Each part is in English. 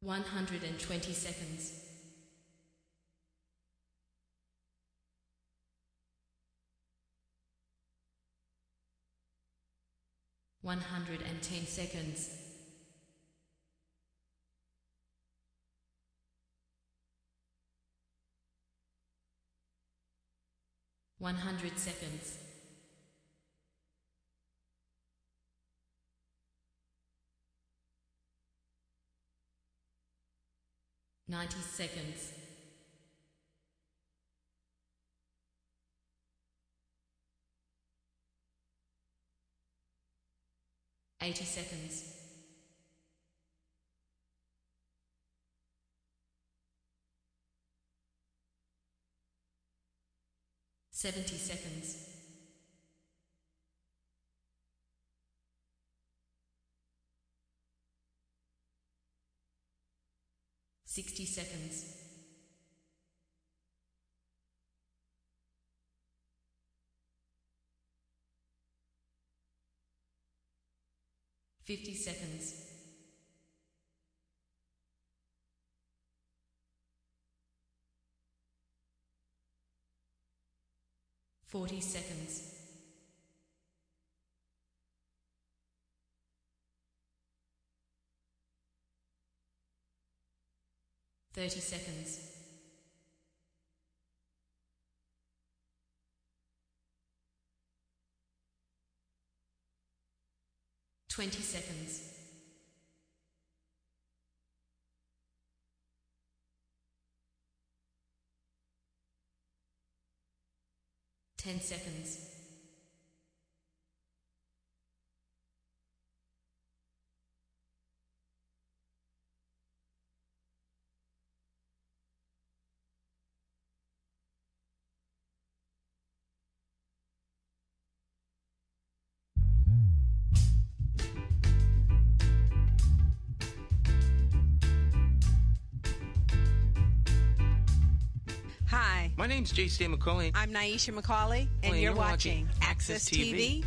120 seconds. 110 seconds. 100 seconds. 90 seconds. 80 seconds. 70 seconds. 60 seconds. 50 seconds. 40 seconds. 30 seconds. 20 seconds. 10 seconds. 'Hi, My name's J.C. McCauley. I'm Naisha McCauley, and Well, you're watching AccessTV.org.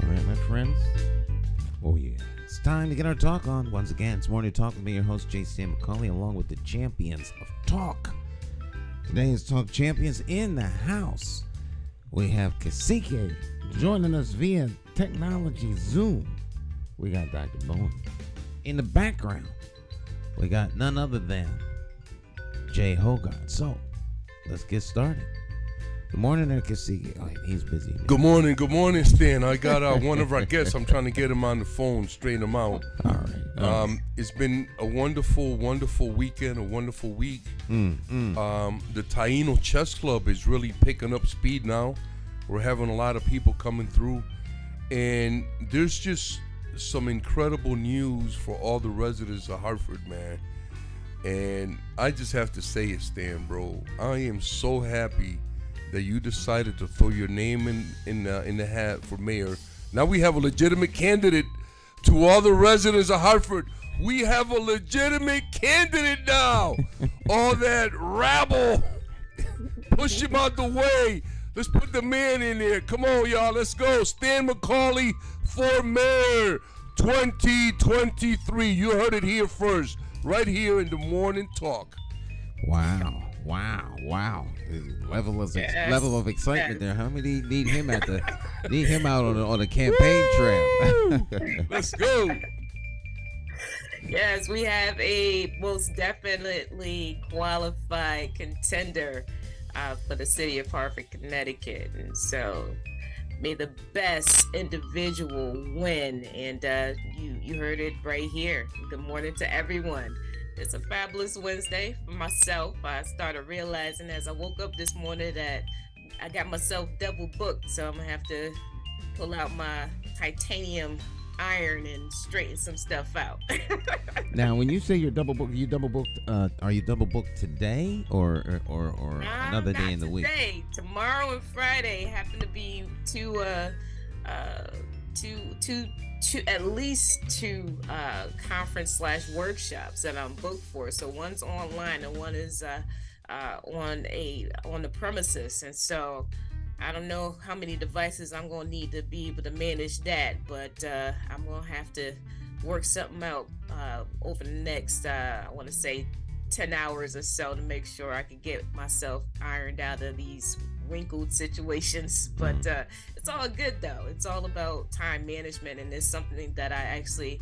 All right, my friends. Oh, yeah. It's time to get our talk on. Once again, it's Morning Talk with me, your host, J.C. McCauley, along with the champions of talk. Today is Talk Champions in the house. We have Cacique joining us via technology Zoom. We got Dr. Bowen. In the background, we got none other than Jay Hogarth. So, let's get started. Good morning there, Cacique. Oh, he's busy. Man. Good morning, Stan. I got one of our guests. I'm trying to get him on the phone, straighten him out. All right. It's been a wonderful weekend, a wonderful week. The Taino Chess Club is really picking up speed now. We're having a lot of people coming through, and there's just some incredible news for all the residents of Hartford, man. And I just have to say it, Stan, bro. I am so happy that you decided to throw your name in the hat for mayor. Now we have a legitimate candidate. To all the residents of Hartford, we have a legitimate candidate now. All that rabble, push him out the way. Let's put the man in there. Come on, y'all. Let's go. Stan McCauley for mayor 2023. You heard it here first, right here in the Morning Talk. Wow. Level of excitement there. How many need him out on the campaign trail? Let's go. Yes, we have a most definitely qualified contender for the city of Hartford, Connecticut. And so may the best individual win. And you heard it right here. Good morning to everyone. It's a fabulous Wednesday for myself. I started realizing as I woke up this morning that I got myself double booked, so I'm gonna have to pull out my titanium iron and straighten some stuff out. Now, when you say you're double booked, are you double booked today or another day in the week? Today, tomorrow and Friday happen to be two at least two conference / workshops that I'm booked for. So one's online and one is on the premises, and so I don't know how many devices I'm gonna need to be able to manage that, but I'm gonna have to work something out over the next I want to say 10 hours or so to make sure I can get myself ironed out of these wrinkled situations. But it's all good though. It's all about time management, and it's something that I actually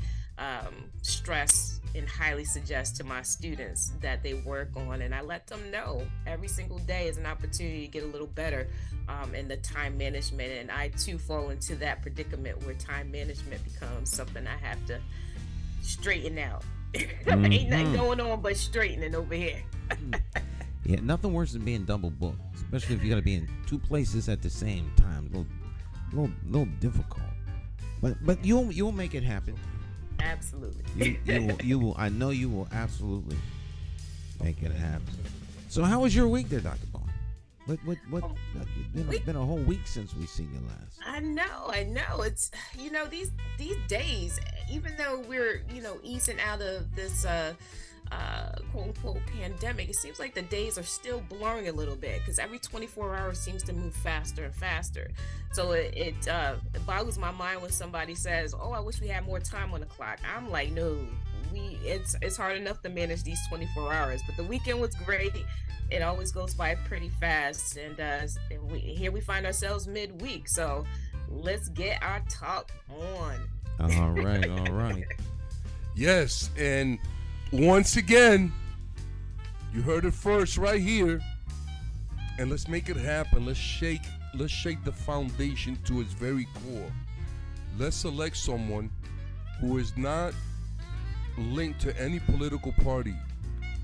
stress and highly suggest to my students that they work on, and I let them know every single day is an opportunity to get a little better in the time management. And I too fall into that predicament where time management becomes something I have to straighten out. Ain't nothing going on but straightening over here. Yeah, nothing worse than being double booked, especially if you got to be in two places at the same time. A little difficult, but you'll make it happen. Absolutely. You will. I know you will absolutely make it happen. So, how was your week there, Dr. Bowen? What? It's been a whole week since we seen you last. I know. It's these days, even though we're easing out of this quote unquote pandemic, it seems like the days are still blurring a little bit because every 24 hours seems to move faster and faster. So it boggles my mind when somebody says, "Oh, I wish we had more time on the clock." I'm like, no, it's hard enough to manage these 24 hours. But the weekend was great. It always goes by pretty fast, and here we find ourselves midweek. So let's get our talk on. All right. Yes, and once again, you heard it first right here, and let's make it happen. Let's shake the foundation to its very core. Let's select someone who is not linked to any political party.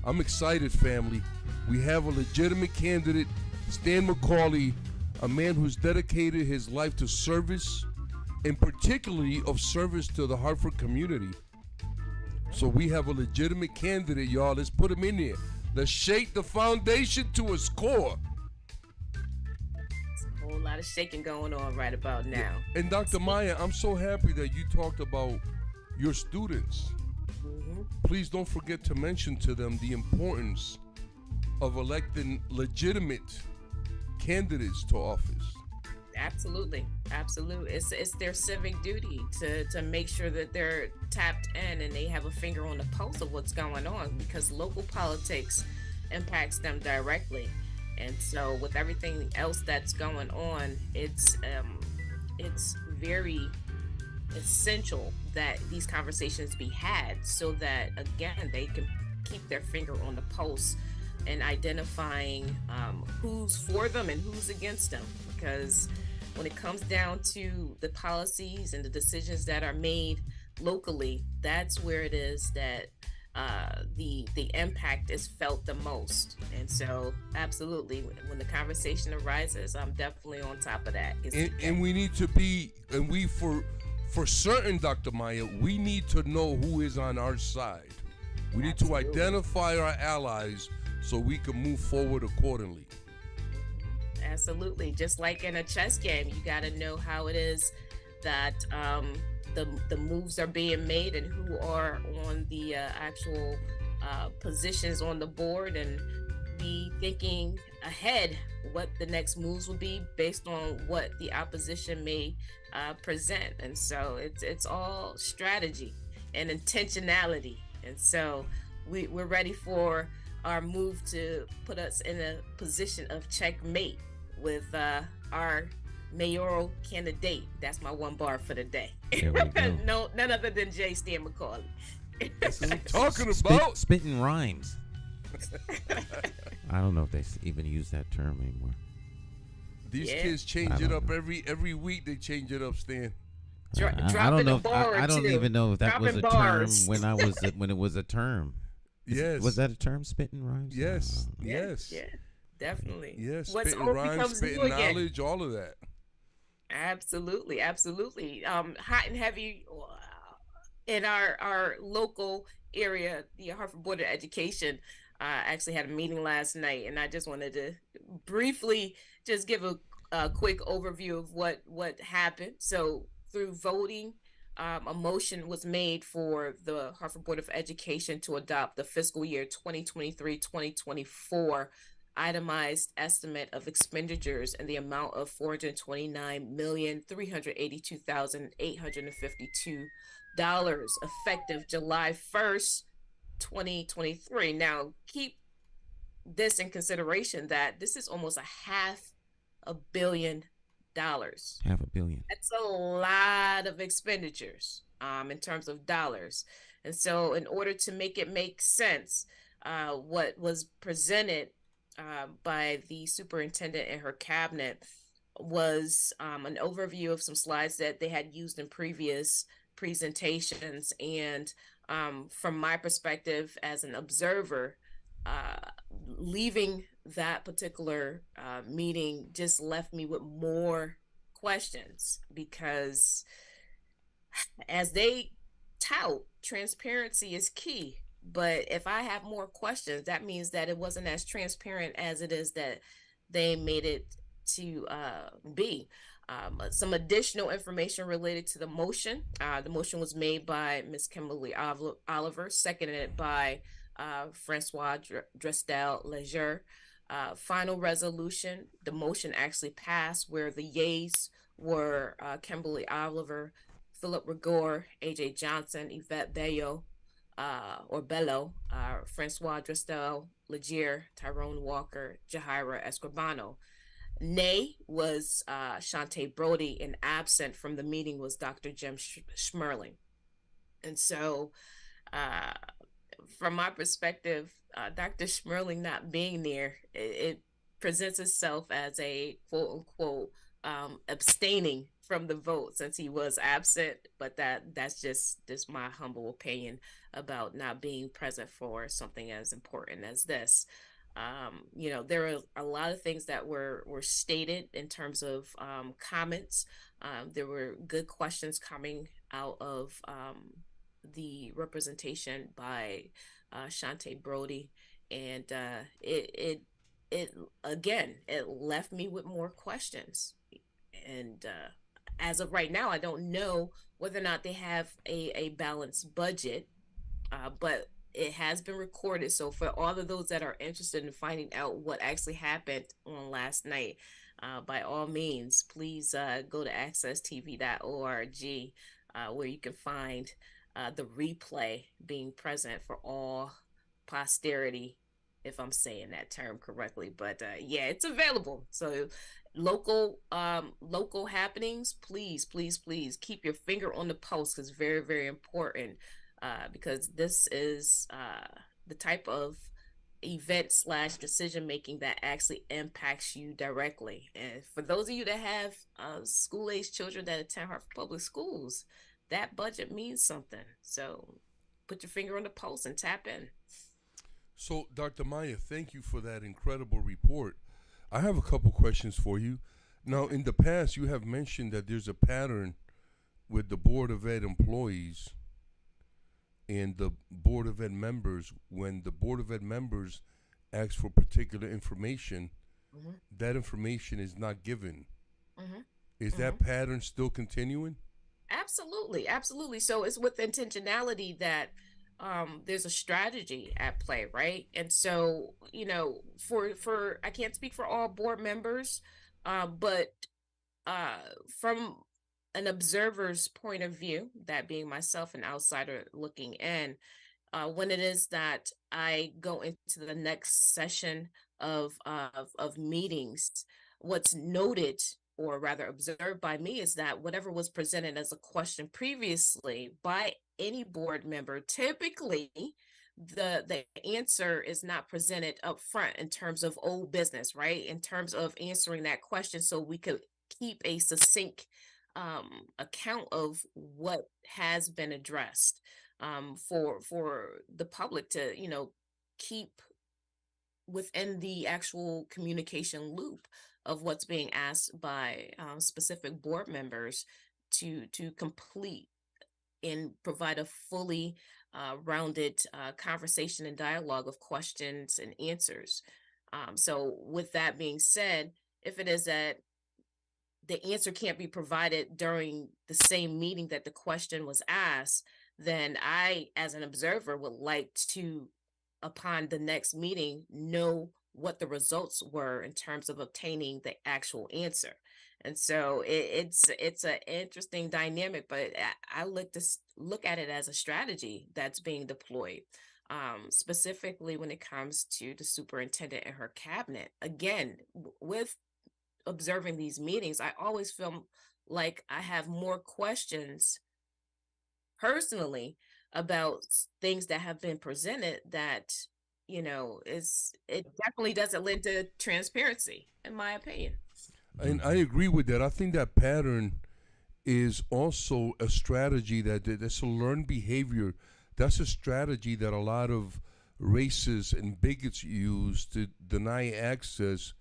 I'm excited, family. We have a legitimate candidate, Stan McCauley, a man who's dedicated his life to service, and particularly of service to the Hartford community. So we have a legitimate candidate, y'all. Let's put him in there. Let's shake the foundation to its core. There's a whole lot of shaking going on right about now. And Dr. Maya, I'm so happy that you talked about your students. Please don't forget to mention to them the importance of electing legitimate candidates to office. Absolutely. It's their civic duty to make sure that they're tapped in and they have a finger on the pulse of what's going on, because local politics impacts them directly. And so with everything else that's going on, it's very essential that these conversations be had so that, again, they can keep their finger on the pulse and identifying who's for them and who's against them. Because when it comes down to the policies and the decisions that are made locally, that's where it is that the impact is felt the most. And so absolutely, when the conversation arises, I'm definitely on top of that. And we need to be, and we for certain, Dr. Maya, we need to know who is on our side. We need to identify our allies so we can move forward accordingly. Absolutely. Just like in a chess game, you got to know how it is that the moves are being made and who are on the actual positions on the board, and be thinking ahead what the next moves will be based on what the opposition may present. And so it's all strategy and intentionality. And so we're ready for our move to put us in a position of checkmate with our mayoral candidate. That's my one bar for the day. No, none other than J. Stan McCauley. That's what I'm talking about. Spitting rhymes. I don't know if they even use that term anymore. These Yeah. kids change it up every week. They change it up, Stan. I don't know. I Or don't two. even know if that was Dropping a term bars. when when it was a term. Yes. Was that a term? Spitting rhymes. Yes. Yeah, Yes. yeah, definitely. Yes. What's Spitting old rhymes, becomes spitting new again. knowledge, all of that. Absolutely, absolutely. Hot and heavy in our local area, the Hartford Board of Education actually had a meeting last night, and I just wanted to briefly just give a quick overview of what happened. So through voting, a motion was made for the Hartford Board of Education to adopt the fiscal year 2023-2024 itemized estimate of expenditures in the amount of $429,382,852 effective July 1st, 2023. Now, keep this in consideration that this is almost $500 million. $500 million. That's a lot of expenditures in terms of dollars. And so, in order to make it make sense, what was presented by the superintendent and her cabinet was an overview of some slides that they had used in previous presentations. And from my perspective as an observer, leaving that particular meeting just left me with more questions, because as they tout, transparency is key. But if I have more questions, that means that it wasn't as transparent as it is that they made it to be. Some additional information related to the motion. The motion was made by Ms. Kimberly Oliver, seconded by Francois Drestel Leger. Final resolution, the motion actually passed, where the yeas were Kimberly Oliver, Philip Rigor, AJ Johnson, Yvette Bello, Francois Drestel Legier, Tyrone Walker, Jahira Escribano. Nay was Shantae Brody, and absent from the meeting was Dr. Jim Schmerling. And so, from my perspective, Dr. Schmerling not being there, it presents itself as a quote unquote abstaining from the vote since he was absent. But that's just my humble opinion about not being present for something as important as this. There are a lot of things that were stated in terms of comments. There were good questions coming out of the representation by Shantae Brody, and it again, it left me with more questions. And as of right now, I don't know whether or not they have a balanced budget, but it has been recorded. So for all of those that are interested in finding out what actually happened on last night, by all means, please go to accesstv.org, where you can find the replay being present for all posterity, if I'm saying that term correctly. But yeah, it's available. So local happenings, please keep your finger on the pulse, because very, very important. Because this is the type of event / decision making that actually impacts you directly. And for those of you that have school age children that attend Hartford Public Schools, that budget means something. So put your finger on the pulse and tap in. So, Dr. Maya, thank you for that incredible report. I have a couple questions for you. Now, in the past, you have mentioned that there's a pattern with the Board of Ed employees and the Board of Ed members. When the Board of Ed members ask for particular information, that information is not given. Is that pattern still continuing? Absolutely. So it's with intentionality that there's a strategy at play, right? And so, for I can't speak for all board members, but from an observer's point of view, that being myself, an outsider looking in, when it is that I go into the next session of meetings, what's noted, or rather observed by me, is that whatever was presented as a question previously by any board member typically the answer is not presented up front in terms of old business, right? In terms of answering that question, so we could keep a succinct account of what has been addressed, for the public to, keep within the actual communication loop of what's being asked by specific board members to complete and provide a fully rounded conversation and dialogue of questions and answers. So, with that being said, if it is that the answer can't be provided during the same meeting that the question was asked, then I, as an observer, would like to, upon the next meeting, know what the results were in terms of obtaining the actual answer. And so it's an interesting dynamic, but I look at it as a strategy that's being deployed. Specifically when it comes to the superintendent and her cabinet. Again, with observing these meetings, I always feel like I have more questions personally about things that have been presented that, is it definitely doesn't lend to transparency, in my opinion. And I agree with that. I think that pattern is also a strategy that's a learned behavior. That's a strategy that a lot of racists and bigots use to deny access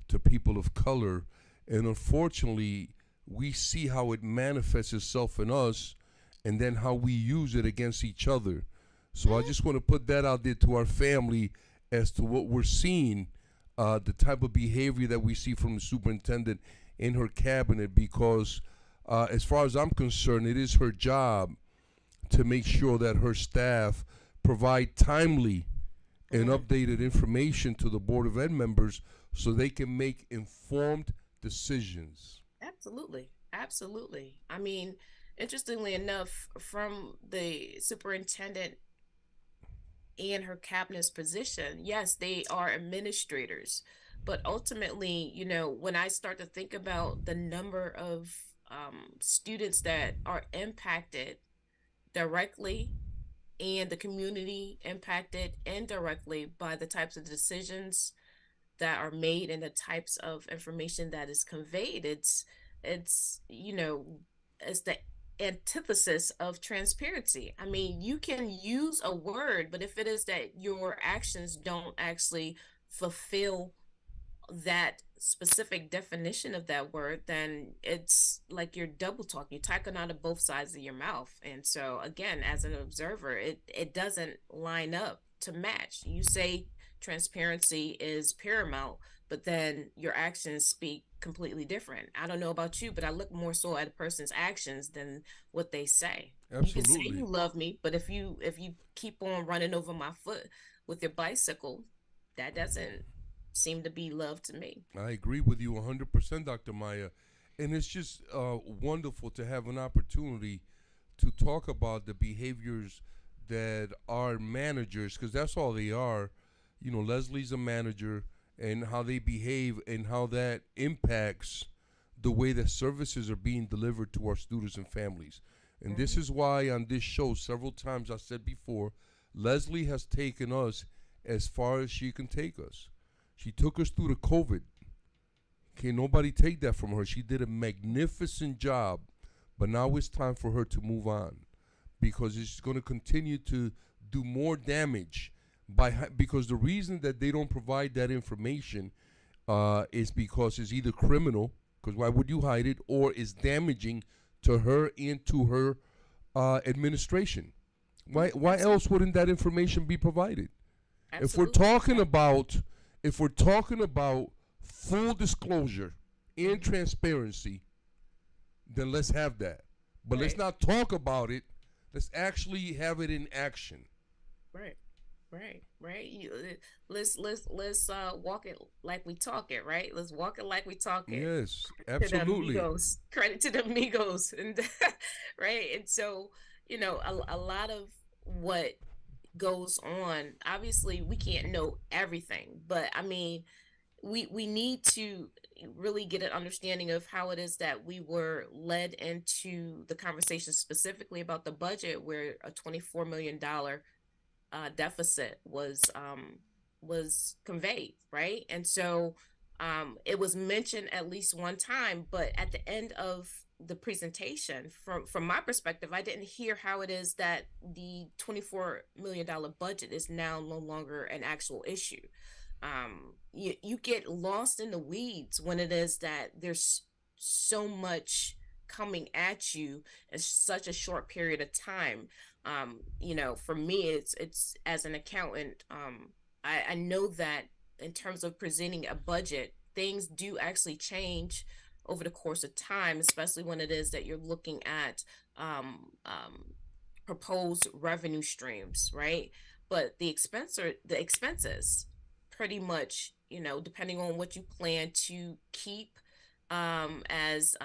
to people of color. And unfortunately, we see how it manifests itself in us and then how we use it against each other. So I just want to put that out there to our family as to what we're seeing, the type of behavior that we see from the superintendent in her cabinet, because as far as I'm concerned, it is her job to make sure that her staff provide timely and updated information to the Board of Ed members so they can make informed decisions. Absolutely. Absolutely. I mean, interestingly enough, from the superintendent and her cabinet's position, yes, they are administrators. But ultimately, when I start to think about the number of students that are impacted directly and the community impacted indirectly by the types of decisions that are made and the types of information that is conveyed, it's the antithesis of transparency. I mean, you can use a word, but if it is that your actions don't actually fulfill that specific definition of that word, then it's like you're double talking, you're talking out of both sides of your mouth. And so again, as an observer, it doesn't line up to match. You say transparency is paramount, but then your actions speak completely different. I don't know about you, but I look more so at a person's actions than what they say. You can say Absolutely. you love me, but if you keep on running over my foot with your bicycle, that doesn't seem to be love to me. I agree with you 100%, Dr. Maya. And it's just wonderful to have an opportunity to talk about the behaviors that our managers, because that's all they are. Leslie's a manager, and how they behave and how that impacts the way that services are being delivered to our students and families. And this is why on this show, several times I said before, Leslie has taken us as far as she can take us. She took us through the COVID. Can't nobody take that from her. She did a magnificent job, but now it's time for her to move on, because it's going to continue to do more damage because the reason that they don't provide that information is because it's either criminal, because why would you hide it, or is damaging to her and to her administration. Why else wouldn't that information be provided? Absolutely. If we're talking about full disclosure and transparency, then let's have that. But let's not talk about it. Let's actually have it in action. Right. Let's walk it like we talk it, right? Let's walk it like we talk it. Yes, To the absolutely. amigos. Credit to the amigos, and right. And so, a lot of what goes on. Obviously, we can't know everything, but I mean, we need to really get an understanding of how it is that we were led into the conversation specifically about the budget, where a $24 million deficit was conveyed, right? And so it was mentioned at least one time, but at the end of the presentation, from my perspective, I didn't hear how it is that the $24 million budget is now no longer an actual issue. You get lost in the weeds when it is that there's so much coming at you in such a short period of time. For me, it's as an accountant, I know that in terms of presenting a budget, things do actually change over the course of time, especially when it is that you're looking at proposed revenue streams, right? But the expenses pretty much, depending on what you plan to keep as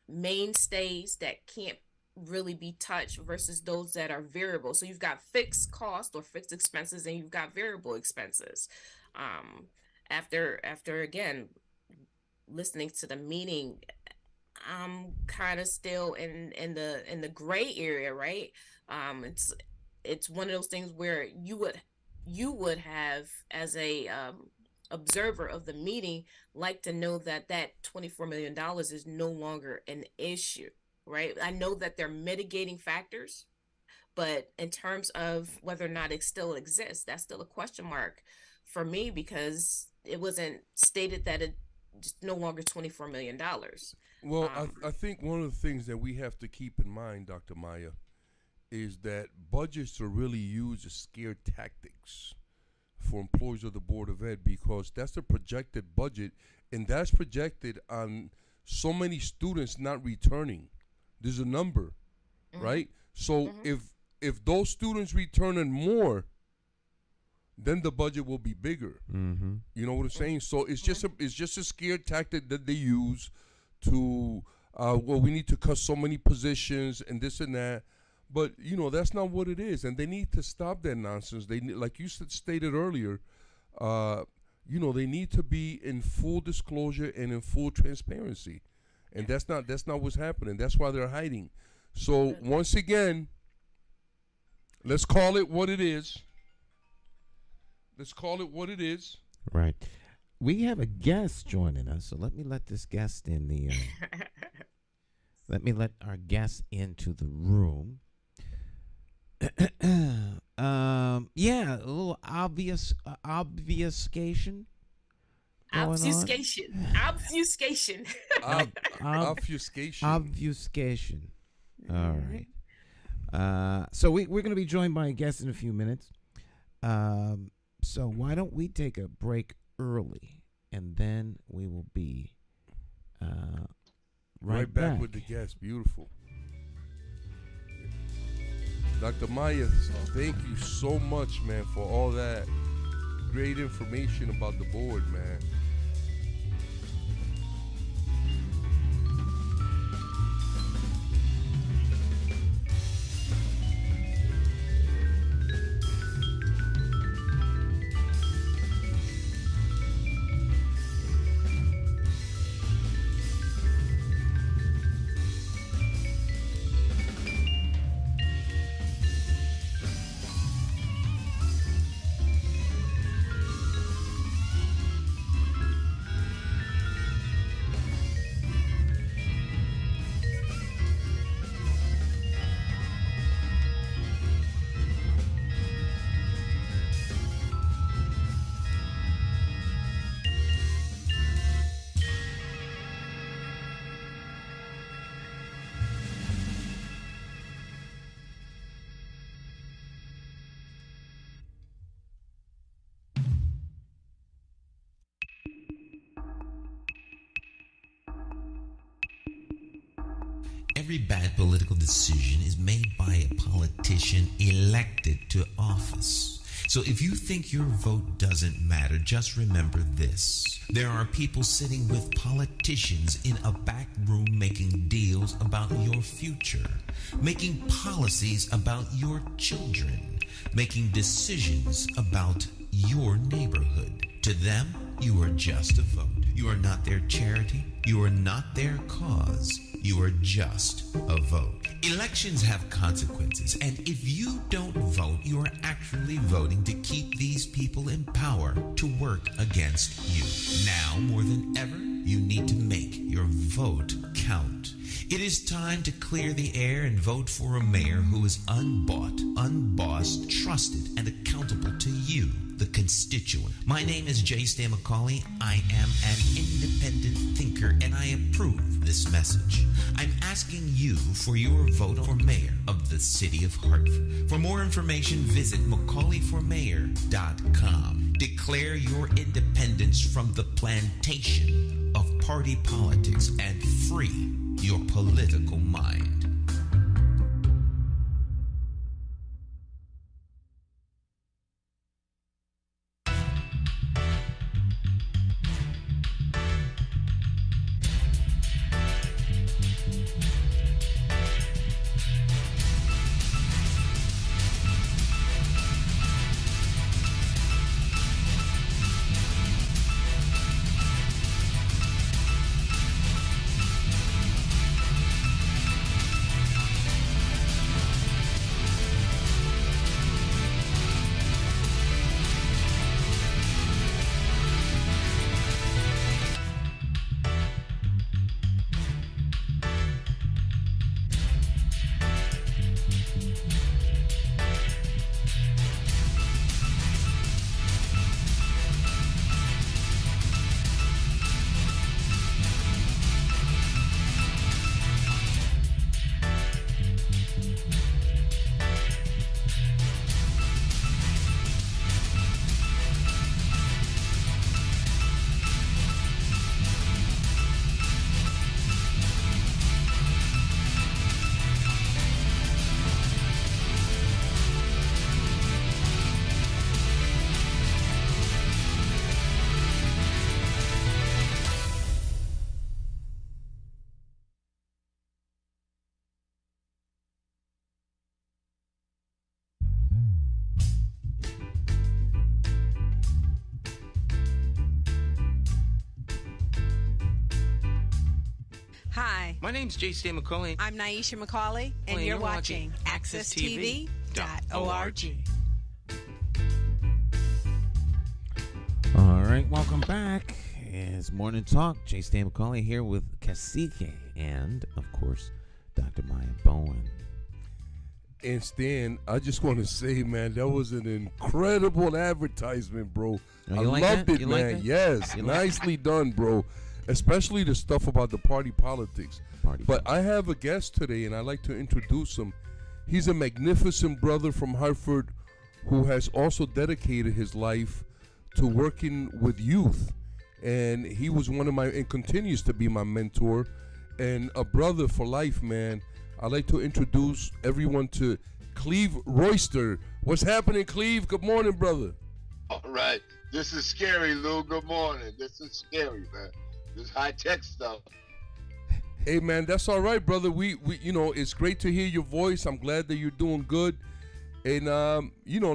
mainstays that can't really be touched versus those that are variable. So you've got fixed cost or fixed expenses, and you've got variable expenses. After again listening to the meeting, I'm kind of still in the gray area, right? It's one of those things where you would have, as a observer of the meeting, like to know that $24 million is no longer an issue, right? I know that they're mitigating factors, but in terms of whether or not it still exists, that's still a question mark for me, because it wasn't stated that it's no longer $24 million. Well, I think one of the things that we have to keep in mind, Dr. Maya, is that budgets are really used as scare tactics for employees of the Board of Ed, because that's the projected budget, and that's projected on so many students not returning. There's a number, right? So if those students returning more, then the budget will be bigger. You know what I'm saying? So it's just a scare tactic that they use to we need to cut so many positions and this and that. But that's not what it is, and they need to stop that nonsense. They like you stated earlier, they need to be in full disclosure and in full transparency, and that's not what's happening. That's why they're hiding. So once again, let's call it what it is. Let's call it what it is. Right. We have a guest joining us, so let me let this guest in the. Let me let our guest into the room. Yeah, a little obfuscation. Obfuscation. Obfuscation. All right. So we're going to be joined by a guest in a few minutes. So why don't we take a break early, and then we will be right back with the guest. Beautiful. Dr. Maya, thank you so much, man, for all that great information about the board, man. Every bad political decision is made by a politician elected to office. So if you think your vote doesn't matter, just remember this. There are people sitting with politicians in a back room making deals about your future, making policies about your children, making decisions about your neighborhood. To them, you are just a vote. You are not their charity. You are not their cause. You are just a vote. Elections have consequences, and if you don't vote, you are actually voting to keep these people in power to work against you. Now, more than ever, you need to make your vote count. It is time to clear the air and vote for a mayor who is unbought, unbossed, trusted, and accountable to you, the constituent. My name is J. Stan McCauley. I am an independent thinker, and I approve this message. I'm asking you for your vote for mayor of the city of Hartford. For more information, visit McCauleyformayor.com. Declare your independence from the plantation of party politics and free your political mind. Hi, My name's J. Stan McCauley. I'm Naisha McCauley, and Well, you're watching AccessTV.org. All right, welcome back. It's Morning Talk. J. Stan McCauley here with Cacique and, of course, Dr. Maya Bowen. And Stan, I just want to say, man, that was an incredible advertisement, bro. Oh, I you like loved that? it, You like man. that? Yes, You like nicely done, bro. Especially the stuff about the party politics. But I have a guest today, and I'd like to introduce him. He's a magnificent brother from Hartford who has also dedicated his life to working with youth. And he was one of my, and continues to be my mentor, and a brother for life, man. I'd like to introduce everyone to Cleve Royster. What's happening, Cleve? Good morning, brother. All right. This is scary, Lou. Good morning. This is scary, man. This high-tech stuff. Hey, man, that's all right, brother. We it's great to hear your voice. I'm glad that you're doing good. And,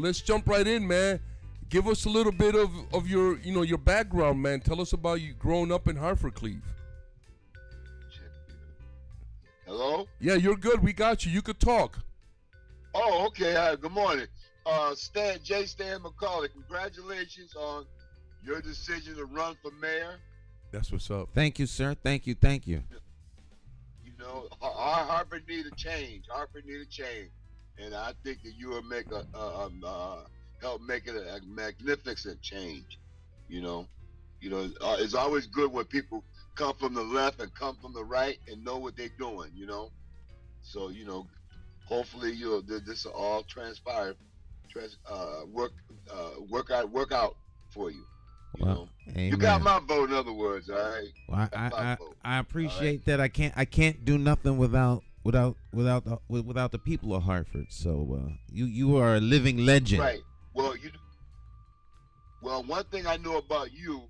let's jump right in, man. Give us a little bit of your, your background, man. Tell us about you growing up in Hartford, Cleve. Hello? Yeah, you're good. We got you. You could talk. Oh, okay. Hi, good morning. J. Stan McCauley, congratulations on your decision to run for mayor. That's what's up. Thank you, sir. Thank you. Our Hartford need a change. And I think that you will make help make it a magnificent change. It's always good when people come from the left and come from the right and know what they're doing. So hopefully this will all transpire, work out for you. Well, You got my vote, in other words. All right. Well, I appreciate that. I can't do nothing without the people of Hartford. So you are a living legend. Right. Well, one thing I know about you,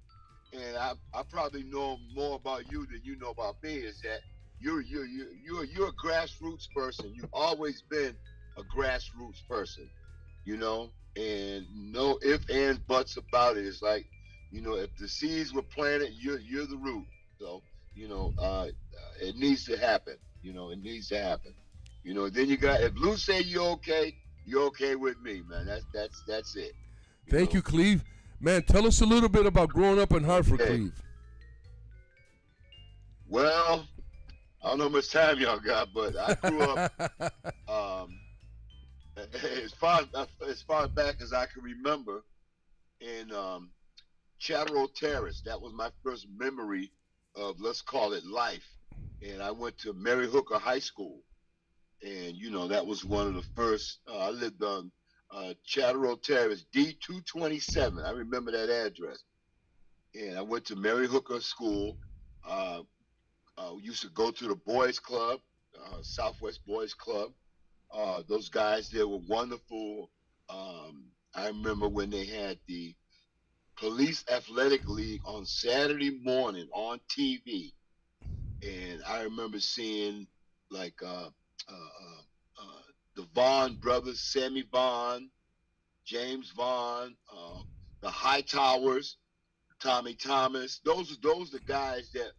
and I probably know more about you than you know about me, is that you're a grassroots person. You've always been a grassroots person, and no ifs, ands, buts about it. It's like If the seeds were planted, you're the root. So it needs to happen. It needs to happen. Then you got if Lou say you're okay with me, man. That's it. Thank you, Cleve. Man, tell us a little bit about growing up in Hartford, Okay. Cleve. Well, I don't know how much time y'all got, but I grew up as far back as I can remember in Chatterell Terrace. That was my first memory of, let's call it, life. And I went to Mary Hooker High School, and that was one of the first. I lived on Chatterell Terrace, D227. I remember that address. And I went to Mary Hooker School. We used to go to the boys club, Southwest Boys Club. Those guys there were wonderful. I remember when they had the Police Athletic League on Saturday morning on TV, and I remember seeing like the Vaughn brothers, Sammy Vaughn, James Vaughn, the Hightowers, Tommy Thomas. Those are the guys that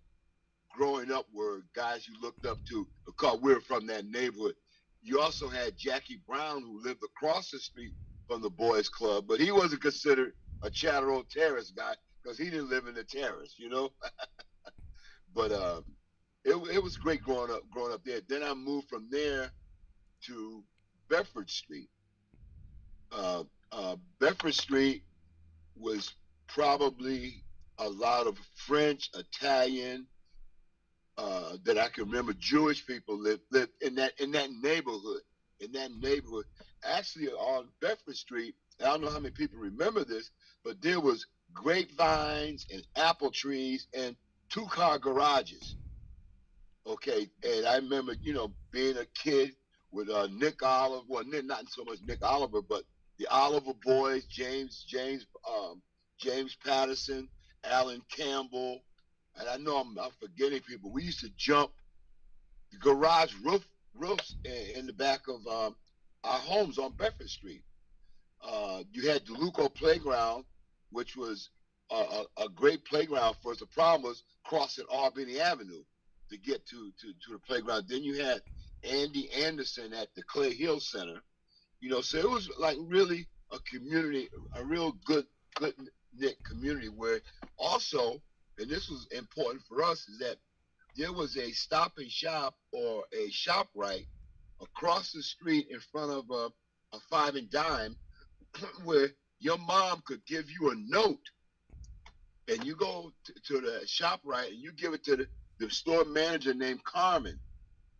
growing up were guys you looked up to because we were from that neighborhood. You also had Jackie Brown, who lived across the street from the boys club, but he wasn't considered a Chatterell Terrace guy because he didn't live in the terrace, But it was great growing up there. Then I moved from there to Bedford Street. Bedford Street was probably a lot of French, Italian, that I can remember. Jewish people lived in that neighborhood. Actually, on Bedford Street, I don't know how many people remember this, but there was grapevines and apple trees and 2-car garages. Okay, and I remember, being a kid with Nick Oliver. Well, not so much Nick Oliver, but the Oliver boys, James Patterson, Alan Campbell, and I know I'm forgetting people. We used to jump the garage roofs in the back of our homes on Bedford Street. You had the Luco Playground, which was a great playground for us. The problem was crossing Albany Avenue to get to the playground. Then you had Andy Anderson at the Clay Hill Center. So it was like really a community, a real good knit community where also, and this was important for us, is that there was a Stop and Shop or a ShopRite across the street in front of a Five and Dime where your mom could give you a note and you go to the ShopRite and you give it to the store manager named Carmen.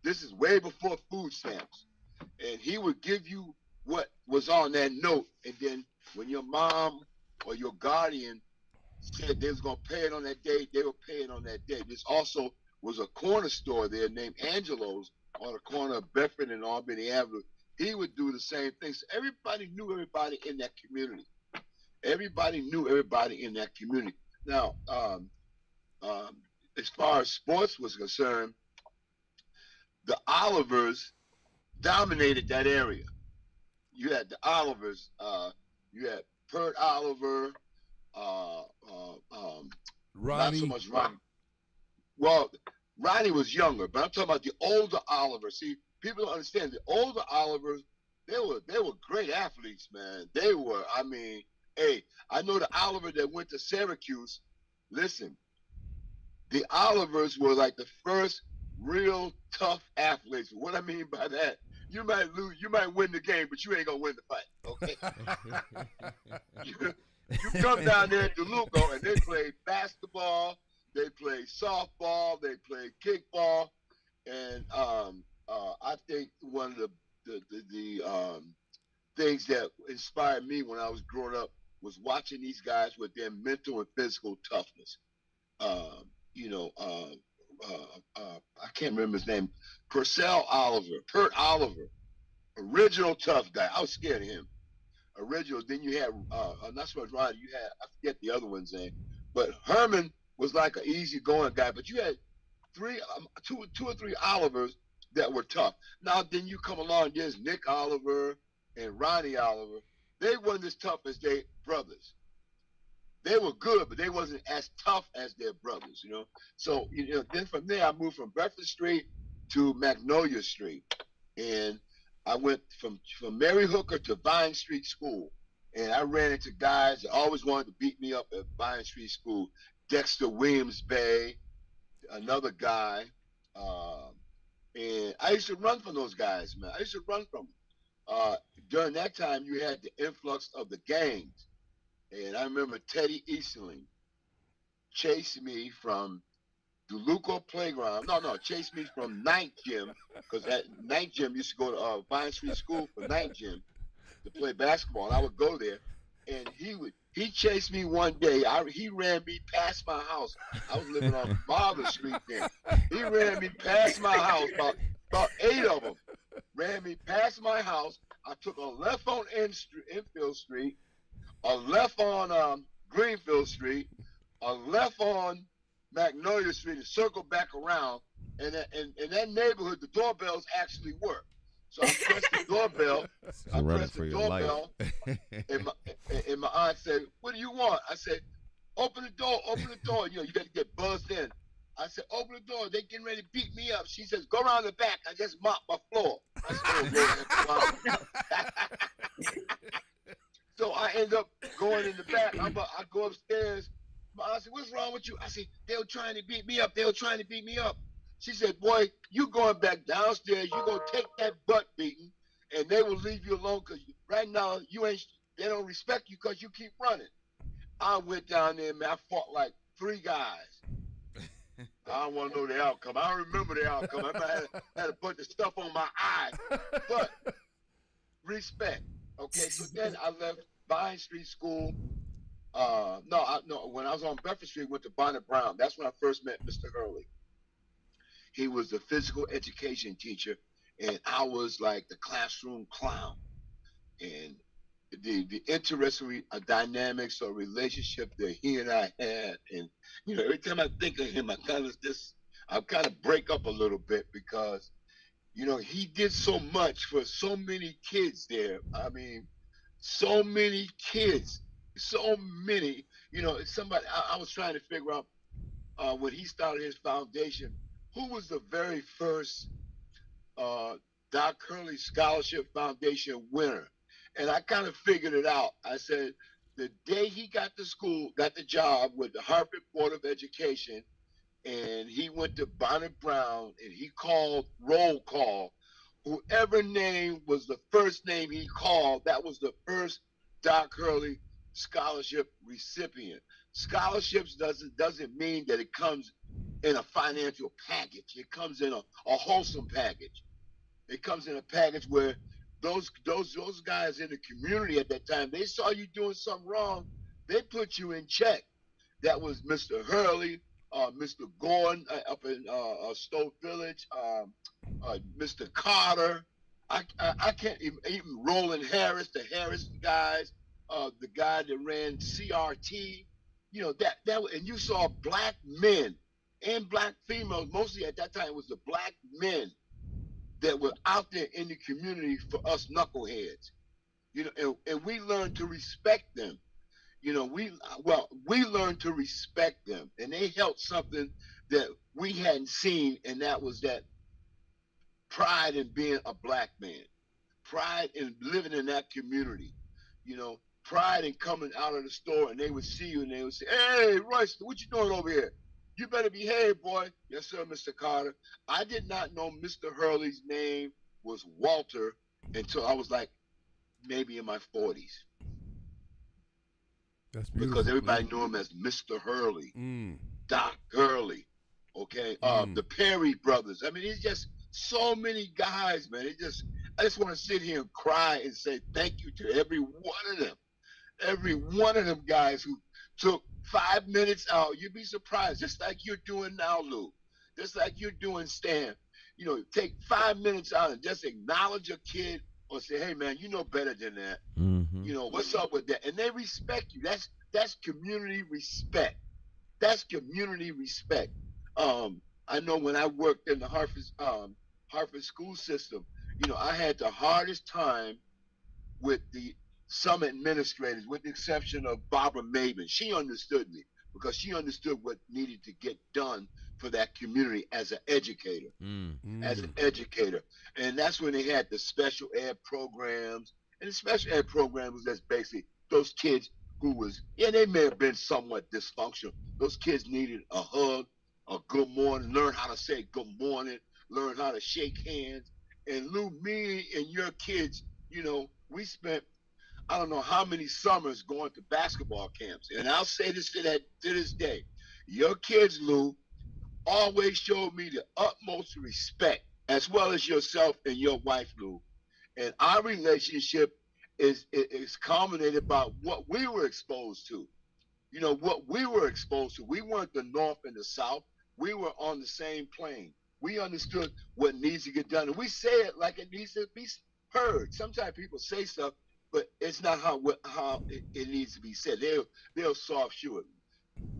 This is way before food stamps. And he would give you what was on that note. And then when your mom or your guardian said they was going to pay it on that day, they would pay it on that day. This also was a corner store there named Angelo's on the corner of Bedford and Albany Avenue. He would do the same thing. So everybody knew everybody in that community. Now, as far as sports was concerned, the Olivers dominated that area. You had the Olivers. You had Pert Oliver. Not so much Ronnie. Well, Ronnie was younger, but I'm talking about the older Oliver. See, people don't understand the older Olivers. They were great athletes, man. They were. I mean, hey, I know the Oliver that went to Syracuse. Listen, the Olivers were like the first real tough athletes. What I mean by that, you might lose, you might win the game, but you ain't gonna win the fight. Okay. You come down there to Luco and they play basketball, they play softball, they play kickball, and I think one of the things that inspired me when I was growing up was watching these guys with their mental and physical toughness. I can't remember his name. Pert Oliver, original tough guy. I was scared of him. Original. Then you had not so much Ron. You had, I forget the other one's name, but Herman was like an easygoing guy. But you had two or three Olivers that were tough. Now then you come along. There's Nick Oliver and Ronnie Oliver. They weren't as tough as their brothers. They were good, but they wasn't as tough as their brothers, you know. So, then from there I moved from Bedford Street to Magnolia Street, and I went from Mary Hooker to Vine Street School, and I ran into guys that always wanted to beat me up at Vine Street School. Dexter Williams Bay, another guy, and I used to run from those guys, man. I used to run from them. During that time, you had the influx of the gangs. And I remember Teddy Easterling chased me from DeLuco Playground. No, chased me from Ninth Gym, because at Ninth Gym used to go to Vine Street School for Ninth Gym to play basketball. And I would go there, and he chased me one day. He ran me past my house. I was living on Marvin Street then. He ran me past my house, about 8 of them. Ran me past my house. I took a left on Enfield Street, a left on Greenfield Street, a left on Magnolia Street, and circled back around. And in that neighborhood, the doorbells actually work. So I pressed the doorbell. I pressed the doorbell, and my aunt said, "What do you want?" I said, "Open the door, open the door." You got to get buzzed in. I said, "Open the door. They getting ready to beat me up." She says, "Go around the back. I just mopped my floor." I said, "Oh, So I end up going in the back. I go upstairs. My aunt said, "What's wrong with you?" I said, "They were trying to beat me up. They were trying to beat me up." She said, "Boy, you going back downstairs. You gonna take that butt beating, and they will leave you alone, because right now they don't respect you because you keep running." I went down there, man. I fought like 3 guys. I don't want to know the outcome. I don't remember the outcome. I had a bunch of stuff on my eye, but respect. Okay, so then I left Vine Street School. When I was on Bedford Street, went to Bonnet Brown. That's when I first met Mr. Hurley. He was the physical education teacher, and I was like the classroom clown. And the interesting dynamics or relationship that he and I had, and every time I think of him, I kind of break up a little bit, because he did so much for so many kids there. I mean, so many kids, so many. Somebody I was trying to figure out when he started his foundation, who was the very first Doc Hurley Scholarship Foundation winner. And I kind of figured it out. I said, the day he got the job with the Hartford Board of Education, and he went to Bonnet Brown, and he called roll call, whoever name was the first name he called, that was the first Doc Hurley scholarship recipient. Scholarships doesn't mean that it comes in a financial package. It comes in a wholesome package. It comes in a package where those guys in the community at that time, they saw you doing something wrong, they put you in check. That was Mr. Hurley, Mr. Gordon up in Stowe Village, Mr. Carter. I can't even Roland Harris, the Harris guys, the guy that ran CRT. And you saw black men and black females. Mostly at that time, it was the black men that were out there in the community for us knuckleheads, and we learned to respect them. We learned to respect them, and they held something that we hadn't seen, and that was that pride in being a black man, pride in living in that community, pride in coming out of the store, and they would see you and they would say, "Hey, Royce, what you doing over here? You better behave, boy." "Yes, sir, Mr. Carter." I did not know Mr. Hurley's name was Walter until I was like maybe in my 40s. That's beautiful. Because everybody knew him as Mr. Hurley, Doc Hurley, okay? The Perry brothers. I mean, it's just so many guys, man. I just want to sit here and cry and say thank you to every one of them. Every one of them guys who took 5 minutes out. You'd be surprised, just like you're doing now, Lou. Just like you're doing, Stan. Take 5 minutes out and just acknowledge a kid or say, "Hey, man, you know better than that." What's up with that? And they respect you. That's community respect. That's community respect. I know when I worked in the Hartford school system, I had the hardest time with the some administrators, with the exception of Barbara Maben, she understood me because she understood what needed to get done for that community as an educator, as an educator. And that's when they had the special ed programs. And the special ed program was just basically those kids who was, yeah, they may have been somewhat dysfunctional. Those kids needed a hug, a good morning, learn how to say good morning, learn how to shake hands. And Lou, me and your kids, you know, we spent I don't know how many summers going to basketball camps. And I'll say this to this day. Your kids, Lou, always showed me the utmost respect, as well as yourself and your wife, Lou. And our relationship is culminated by what we were exposed to. You know, what we were exposed to. We weren't the North and the South. We were on the same plane. We understood what needs to get done. And we say it like it needs to be heard. Sometimes people say stuff, but it's not how it needs to be said. They'll soft shoe it.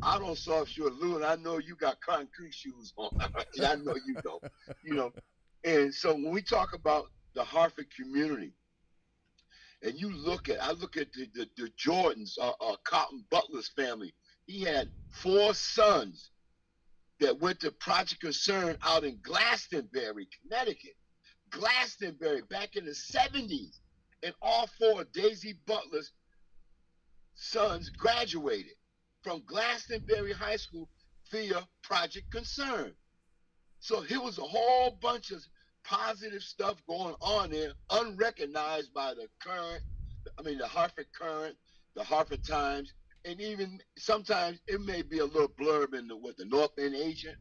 I don't soft shoe it, Lou, and I know you got concrete shoes on. I know you don't. You know, and so when we talk about the Hartford community, and I look at the Jordans, Cotton Butler's family. He had 4 sons that went to Project Concern out in Glastonbury, Connecticut. Glastonbury back in the 70s. And all 4 of Daisy Butler's sons graduated from Glastonbury High School via Project Concern. So here was a whole bunch of positive stuff going on there, unrecognized by the Hartford Current, the Hartford Times, and even sometimes it may be a little blurb in the North End Agent,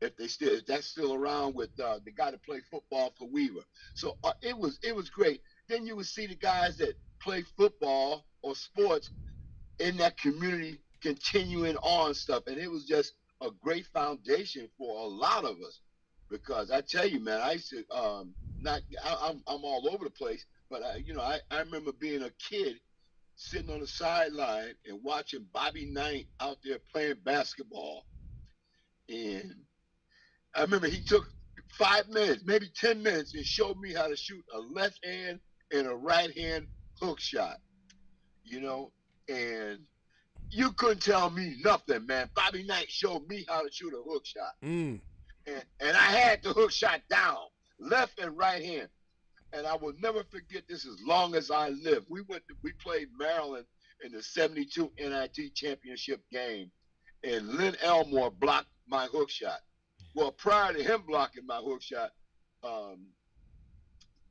if that's still around, with the guy that played football for Weaver. So it was great. Then you would see the guys that play football or sports in that community continuing on stuff, and it was just a great foundation for a lot of us. Because I tell you, man, I used to I'm all over the place, but I remember being a kid sitting on the sideline and watching Bobby Knight out there playing basketball, and I remember he took 5 minutes, maybe 10 minutes, and showed me how to shoot a left hand and a right hand hook shot, and you couldn't tell me nothing, man. Bobby Knight showed me how to shoot a hook shot. And I had the hook shot down, left and right hand. And I will never forget this as long as I live. We played Maryland in the 72 NIT championship game, and Lynn Elmore blocked my hook shot. Well, prior to him blocking my hook shot,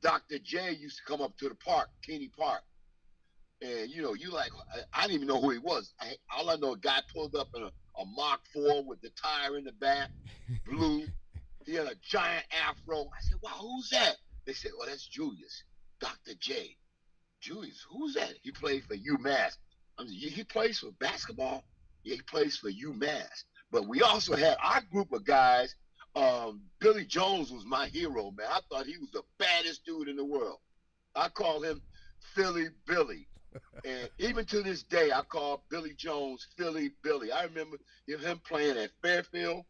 Dr. J used to come up to the park, Keeney Park. And, I didn't even know who he was. All I know, a guy pulled up in a Mark IV with the tire in the back, blue. He had a giant afro. I said, wow, who's that? They said, oh, that's Julius, Dr. J. Julius, who's that? He played for UMass. He plays for basketball? Yeah, he plays for UMass. But we also had our group of guys. Billy Jones was my hero, man. I thought he was the baddest dude in the world. I call him Philly Billy. And even to this day, I call Billy Jones Philly Billy. I remember him playing at Fairfield,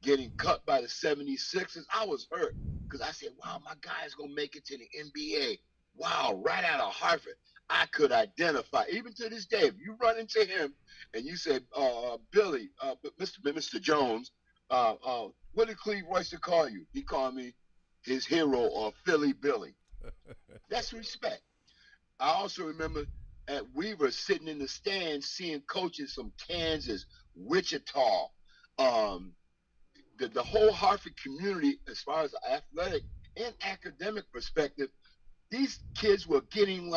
getting cut by the 76ers. I was hurt because I said, wow, my guy's going to make it to the NBA. Wow, right out of Hartford. I could identify. Even to this day, if you run into him and you say, Billy, Mr. Jones, what did Cleve Royster call you? He called me his hero, or Philly Billy. That's respect. I also remember at Weaver sitting in the stands seeing coaches from Kansas, Wichita, the whole Hartford community, as far as athletic and academic perspective. These kids were getting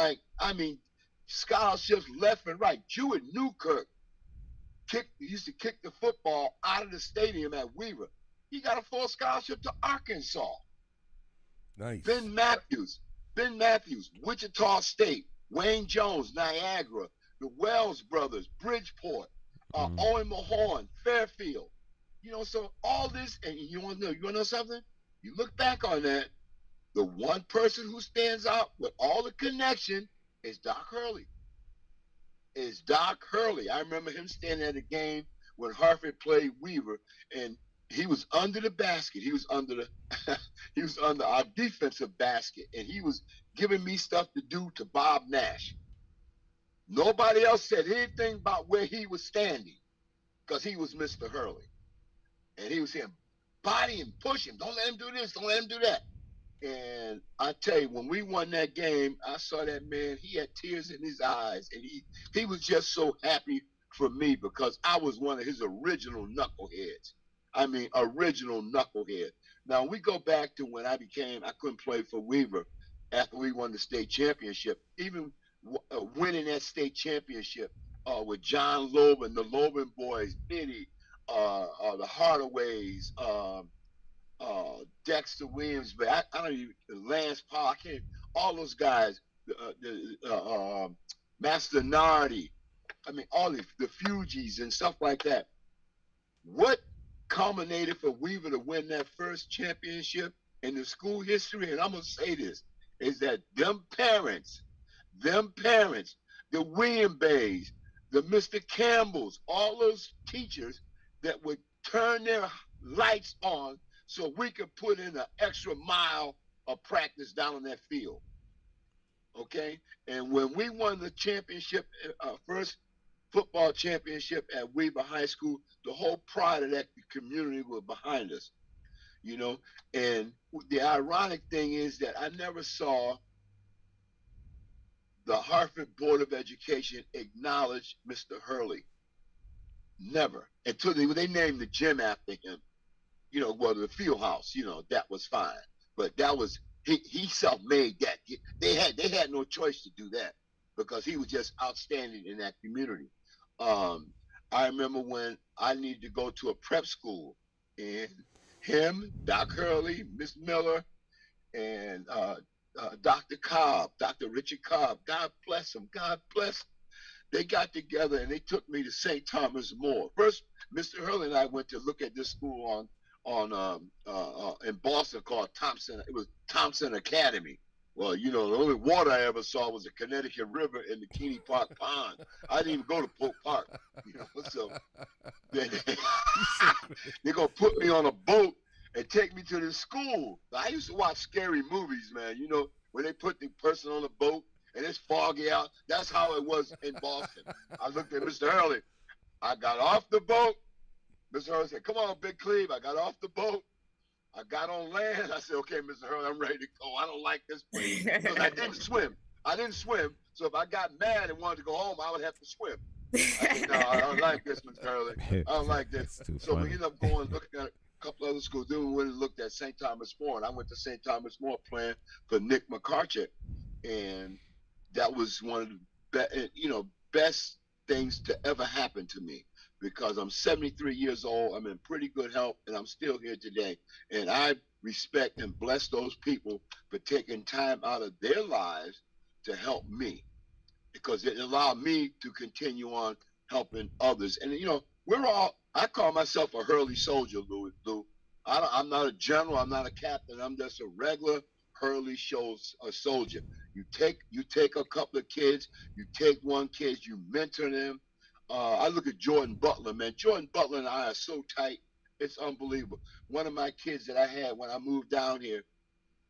scholarships left and right. Jewett Newkirk used to kick the football out of the stadium at Weaver. He got a full scholarship to Arkansas. Nice. Ben Matthews, Wichita State. Wayne Jones, Niagara. The Wells brothers, Bridgeport. Owen Mahorn, Fairfield. So all this, and you want to know something? You look back on that, the one person who stands out with all the connection is Doc Hurley. I remember him standing at a game when Hartford played Weaver, and he was under the basket. He was under he was under our defensive basket, and he was giving me stuff to do to Bob Nash. Nobody else said anything about where he was standing because he was Mr. Hurley. And he was saying, body him, push him. Don't let him do this. Don't let him do that. And I tell you, when we won that game, I saw that man. He had tears in his eyes, and he was just so happy for me because I was one of his original knuckleheads. I mean, original knucklehead. Now we go back to when I couldn't play for Weaver after we won the state championship. Even winning that state championship with John Loban, the Loban boys, Biddy, the Hardaways, Dexter Williams, but I don't even, Lance Paul, I can't, all those guys, Master Nardi, I mean, all the Fugees and stuff like that. What culminated for Weaver to win that first championship in the school history, and I'm going to say this, is that them parents, the William Bays, the Mr. Campbells, all those teachers that would turn their lights on so we could put in an extra mile of practice down on that field. Okay? And when we won the championship, first football championship at Weaver High School, the whole pride of that community was behind us. You know, and the ironic thing is that I never saw the Hartford Board of Education acknowledge Mr. Hurley. Never. Until they named the gym after him. You know, well, the field house, you know, that was fine. But that was, he self-made that. They had no choice to do that because he was just outstanding in that community. I remember when I needed to go to a prep school, and him, Doc Hurley, Miss Miller, and Dr. Cobb, Dr. Richard Cobb, God bless him, God bless him. They got together and they took me to St. Thomas More. First, Mr. Hurley and I went to look at this school in Boston called Thompson. It was Thompson Academy. Well, you know, the only water I ever saw was the Connecticut River in the Keeney Park Pond. I didn't even go to Polk Park. You know, so they're gonna put me on a boat and take me to this school. I used to watch scary movies, man. You know, when they put the person on the boat and it's foggy out. That's how it was in Boston. I looked at Mr. Hurley. I got off the boat. Mr. Hurley said, "Come on, Big Cleve." I got off the boat. I got on land. I said, "Okay, Mr. Hurley, I'm ready to go. I don't like this place." Because I didn't swim. So if I got mad and wanted to go home, I would have to swim. I said, "No, I don't like this, Mr. Hurley. I don't like this." So we ended up going looking at a couple other schools. Then we went and looked at St. Thomas More, and I went to St. Thomas More playing for Nick McCarchick, and that was one of the best things to ever happen to me, because I'm 73 years old, I'm in pretty good health, and I'm still here today. And I respect and bless those people for taking time out of their lives to help me, because it allowed me to continue on helping others. And, you know, I call myself a Hurley soldier, Lou. I'm not a general, I'm not a captain, I'm just a regular Hurley soldier. You take a couple of kids, you take one kid, you mentor them. I look at Jordan Butler, man. Jordan Butler and I are so tight. It's unbelievable. One of my kids that I had when I moved down here,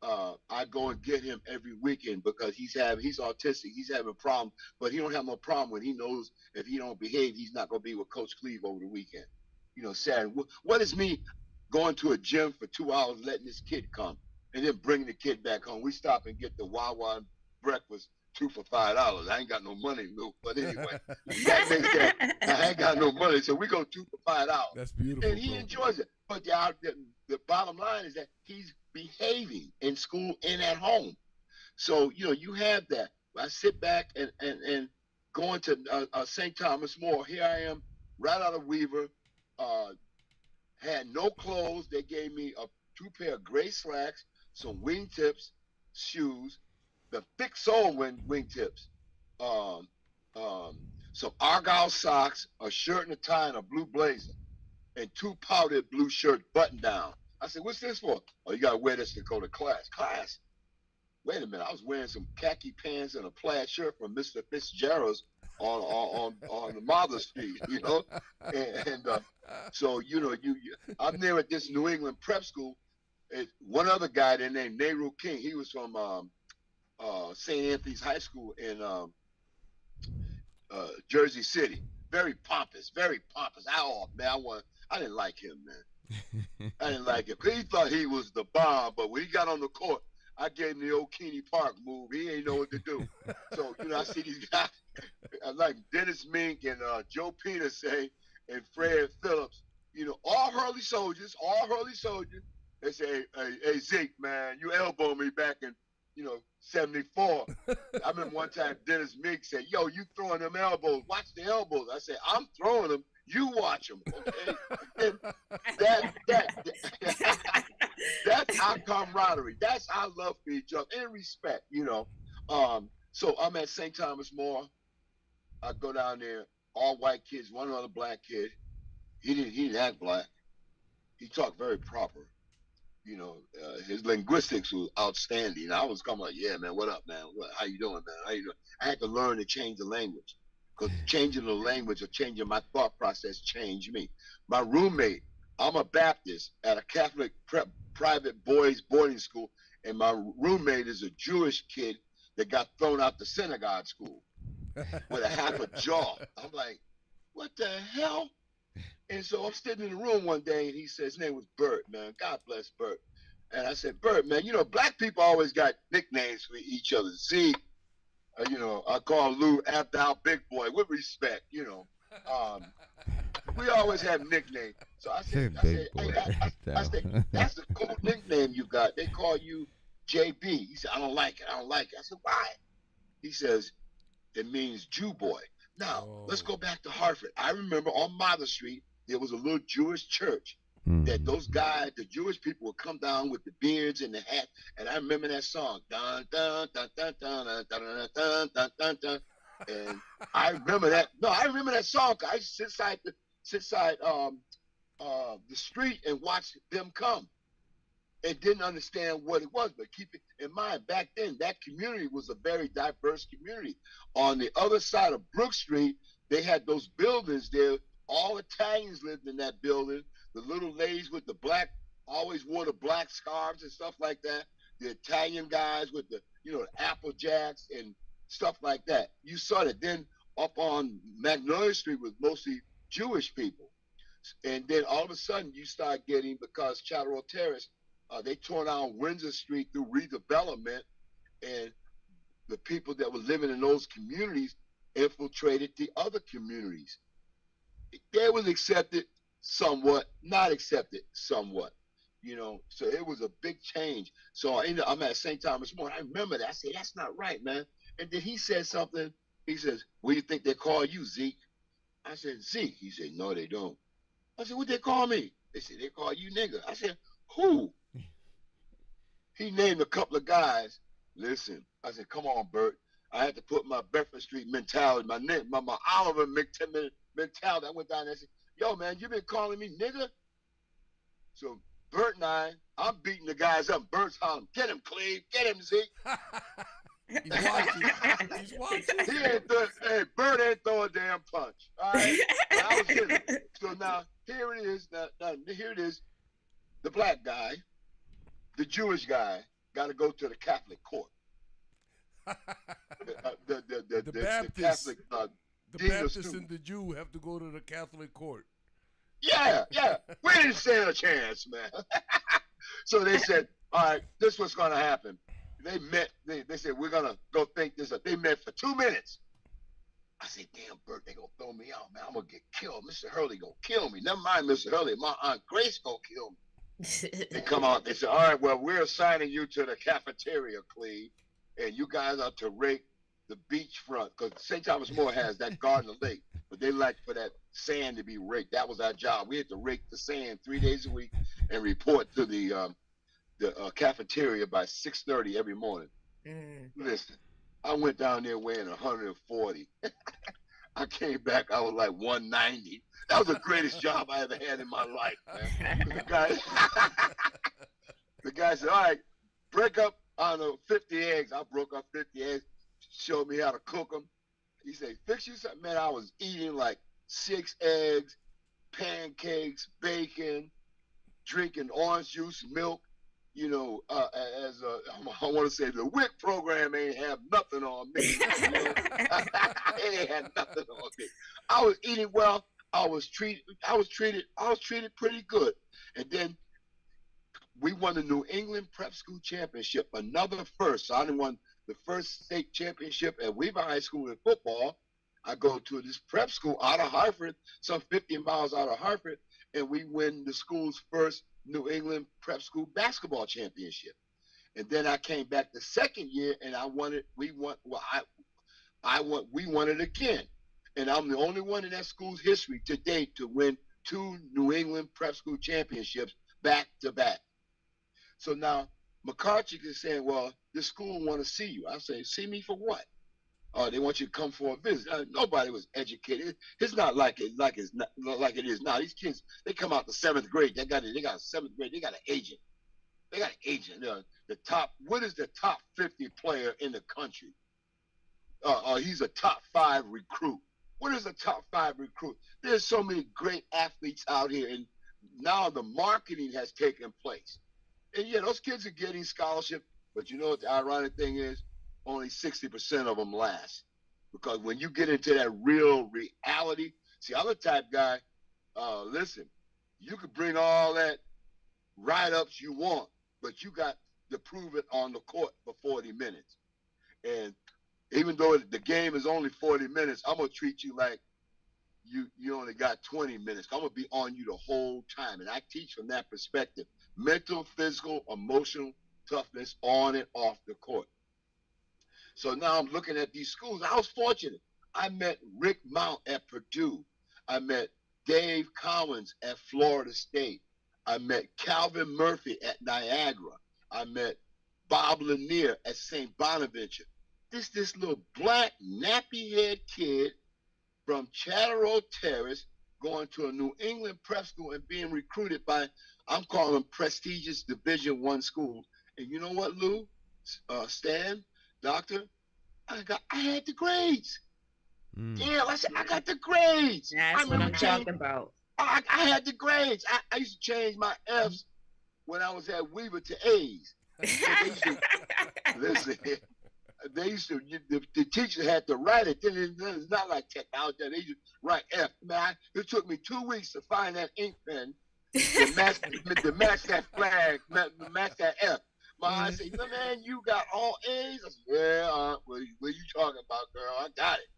I go and get him every weekend because he's autistic. He's having a problem, but he don't have no problem when he knows if he don't behave, he's not going to be with Coach Cleve over the weekend. You know, Saturday. What is me going to a gym for 2 hours, letting this kid come, and then bringing the kid back home? We stop and get the Wawa breakfast, 2 for $5. I ain't got no money, Lou. But anyway, I ain't got no money, so we go 2 for $5. That's beautiful. And he enjoys it. But the bottom line is that he's behaving in school and at home. So, you know, you have that. I sit back and going to St. Thomas More. Here I am, right out of Weaver. Had no clothes. They gave me 2 pair of gray slacks, some wingtips, shoes, the thick sole wingtips, some Argyle socks, a shirt and a tie, and a blue blazer, and 2 powdered blue shirt button down. I said, "What's this for?" "Oh, you got to wear this to go to class." Class? Wait a minute. I was wearing some khaki pants and a plaid shirt from Mr. Fitzgerald's on the Mother Street, you know? And so, you know, I'm there at this New England prep school. One other guy there named Nehru King, he was from St. Anthony's High School Jersey City. Very pompous, very pompous. I didn't like him, man. I didn't like him. 'Cause he thought he was the bomb, but when he got on the court, I gave him the old Keeney Park move. He ain't know what to do. So, I see these guys, I like Dennis Mink and Joe Peterson and Fred Phillips, all Hurley soldiers, They say, hey, Zeke, man, you elbowed me back in, 74. I remember one time Dennis Mink said, yo, you throwing them elbows. Watch the elbows. I said, I'm throwing them. You watch them, okay? And that's our camaraderie. That's our love for each other and respect, So I'm at St. Thomas More. I go down there, all white kids, one other black kid. He didn't act black. He talked very proper. His linguistics was outstanding. I was coming like, yeah, man, what up, man? How you doing, man? How you doing? I had to learn to change the language, because changing the language or changing my thought process changed me. My roommate, I'm a Baptist at a Catholic private boys boarding school, and my roommate is a Jewish kid that got thrown out the synagogue school with a half a jaw. I'm like, what the hell? And so I'm sitting in the room one day, and he says, his name was Bert, man. God bless Bert. And I said, Bert, man, black people always got nicknames for each other. Z, I call Lou after our big boy with respect, We always have nicknames. So I said, that's a cool nickname you got. They call you JB. He said, I don't like it. I said, why? He says, it means Jew boy. Now, let's go back to Hartford. I remember on Mother Street, there was a little Jewish church that those guys, the Jewish people, would come down with the beards and the hat. And I remember that song. Dun, dun, dun, dun, dun, dun, dun, dun, dun, dun, dun. And I remember that. No, I remember that song. I used to sit inside the street and watch them come. And didn't understand what it was, but keep it in mind, back then, that community was a very diverse community. On the other side of Brook Street, they had those buildings there. All Italians lived in that building. The little ladies with the black, always wore the black scarves and stuff like that. The Italian guys with the, Apple Jacks and stuff like that. You saw that. Then up on Magnolia Street was mostly Jewish people. And then all of a sudden you start getting, because Charter Terrace, they tore down Windsor Street through redevelopment, and the people that were living in those communities infiltrated the other communities. They was accepted somewhat, not accepted somewhat, So it was a big change. So I'm at St. Thomas More. I remember that. I said, that's not right, man. And then he said something. He says, what do you think they call you, Zeke? I said, Zeke. He said, no, they don't. I said, what they call me? They said, they call you nigga. I said, who? He named a couple of guys. Listen, I said, come on, Bert. I had to put my Bedford Street mentality, my Oliver mentality. I went down there and said, yo, man, you been calling me nigga? So Bert and I'm beating the guys up. Bert's hollering, get him, Cleve. Get him, Zeke. He's watching. Hey, Bert ain't throw a damn punch. All right? But I was kidding. So now, here it is. Here it is. The black guy, the Jewish guy, got to go to the Catholic court. The Baptist, the Baptist and the Jew have to go to the Catholic court. Yeah. We didn't stand a chance, man. So they said, all right, this is what's going to happen. They met. They said, we're going to go think this up. They met for 2 minutes. I said, damn, Bert, they going to throw me out, man. I'm going to get killed. Mr. Hurley going to kill me. Never mind Mr. Hurley. My Aunt Grace going to kill me. They come out. They said, all right, well, we're assigning you to the cafeteria, Cleve, and you guys are to rake the beachfront, because St. Thomas More has that Garden Lake, but they like for that sand to be raked. That was our job. We had to rake the sand 3 days a week and report to the cafeteria by 6:30 every morning. Listen, I went down there weighing 140. I came back, I was like 190. That was the greatest job I ever had in my life, man. The guy said, all right, break up, 50 eggs. I broke up 50 eggs, showed me how to cook them. He said, fix you something. Man, I was eating like 6 eggs, pancakes, bacon, drinking orange juice, milk. as I want to say, the WIC program ain't have nothing on me. It ain't had nothing on me. I was eating well. I was treated pretty good. And then we won the New England Prep School Championship, another first. So I done won the first state championship at Weaver High School in football. I go to this prep school out of Hartford, some 50 miles out of Hartford, and we win the school's first New England Prep School basketball championship. And then I came back the second year, and we won it again. And I'm the only one in that school's history to date to win 2 New England Prep School championships back to back. So now McCarthy is saying, well, this school want to see you. I say, see me for what? They want you to come for a visit. Nobody was educated. It's not like it is now. These kids, they come out the 7th grade. They got a 7th grade. They got an agent. What is the top 50 player in the country? He's a top 5 recruit. What is a top 5 recruit? There's so many great athletes out here, and now the marketing has taken place. And yeah, those kids are getting scholarships, but you know what the ironic thing is? Only 60% of them last. Because when you get into that real reality, see, I'm the type guy, listen, you could bring all that write-ups you want, but you got to prove it on the court for 40 minutes. And even though the game is only 40 minutes, I'm going to treat you like you only got 20 minutes. I'm going to be on you the whole time. And I teach from that perspective. Mental, physical, emotional toughness on and off the court. So now I'm looking at these schools. I was fortunate. I met Rick Mount at Purdue. I met Dave Collins at Florida State. I met Calvin Murphy at Niagara. I met Bob Lanier at St. Bonaventure. This little black nappy-head kid from Chatterow Terrace going to a New England prep school and being recruited by, I'm calling them prestigious Division I schools. And you know what, Lou, Stan, Doctor, I had the grades. Yeah, I got the grades. That's what I'm talking about. I had the grades. I used to change my F's when I was at Weaver to A's. The teacher had to write it. It's not like technology. They used to write F. Man, it took me 2 weeks to find that ink pen to match that flag, match that F. My aunt said, man, you got all A's? I said, yeah, what are you talking about, girl? I got it.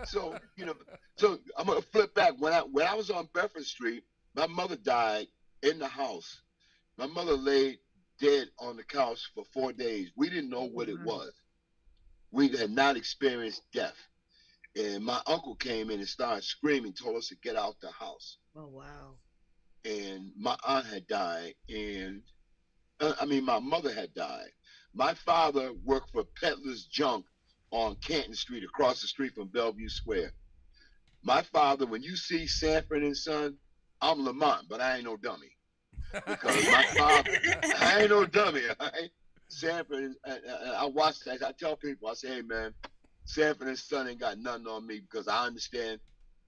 So I'm going to flip back. When I was on Bedford Street, my mother died in the house. My mother laid dead on the couch for 4 days. We didn't know what it was. We had not experienced death. And my uncle came in and started screaming, told us to get out the house. Oh, wow. And my aunt had died, and my mother had died. My father worked for Peddler's Junk on Canton Street, across the street from Bellevue Square. My father, when you see Sanford and Son, I'm Lamont, but I ain't no dummy. Because my father, I ain't no dummy, all right? Sanford, I watch that. I tell people, I say, hey, man, Sanford and Son ain't got nothing on me because I understand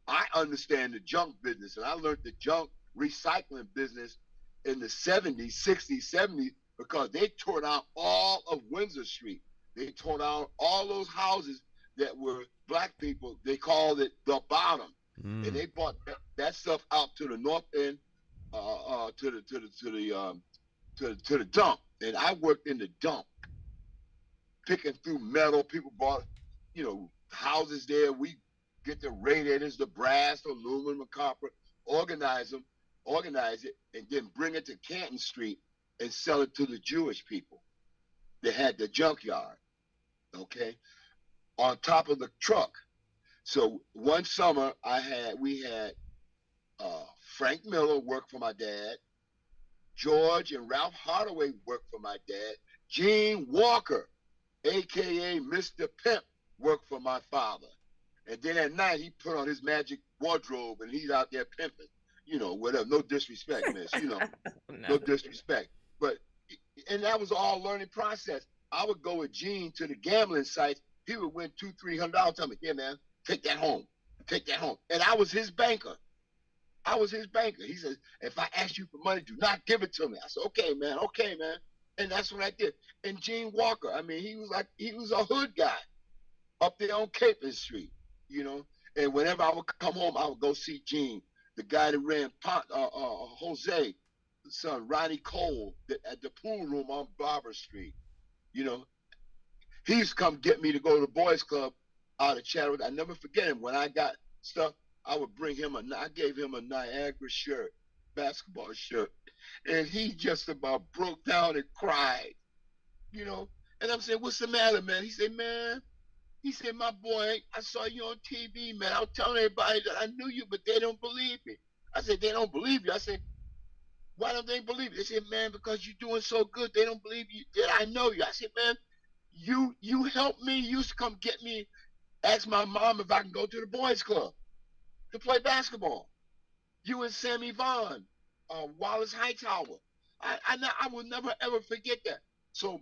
the junk business. And I learned the junk recycling business in the 70s, 60s, 70s, because they tore down all of Windsor Street. They tore down all those houses that were black people. They called it the bottom. And they brought that stuff out to the north end, to the dump. And I worked in the dump, picking through metal. People bought, houses there. We get the radiators, the brass, the aluminum, the copper, organize it, and then bring it to Canton Street and sell it to the Jewish people. They had the junkyard, okay, on top of the truck. So one summer we had Frank Miller work for my dad. George and Ralph Hardaway worked for my dad. Gene Walker, a.k.a. Mr. Pimp, worked for my father. And then at night, he put on his magic wardrobe, and he's out there pimping. Whatever. No disrespect, miss. No disrespect. And that was all learning process. I would go with Gene to the gambling sites. He would win $200-300. Tell me, yeah, man, take that home. And I was his banker. I was his banker. He says, if I ask you for money, do not give it to me. I said, okay, man. And that's what I did. And Gene Walker, I mean, he was a hood guy up there on Capon Street, you know. And whenever I would come home, I would go see Gene, the guy that ran Jose, son, Ronnie Cole, at the pool room on Barber Street, you know. He used to come get me to go to the boys club out of Chattanooga. I never forget him. When I got stuff, I would bring him I gave him a Niagara shirt, basketball shirt. And he just about broke down and cried, you know. And I'm saying, what's the matter, man? He said, my boy, I saw you on TV, man. I was telling everybody that I knew you, but they don't believe me. I said, they don't believe you. I said, why don't they believe you? They said, man, because you're doing so good, they don't believe you that I know you. I said, man, you helped me. You used to come get me, ask my mom if I can go to the boys club to play basketball. You and Sammy Vaughn, Wallace Hightower. I will never ever forget that. So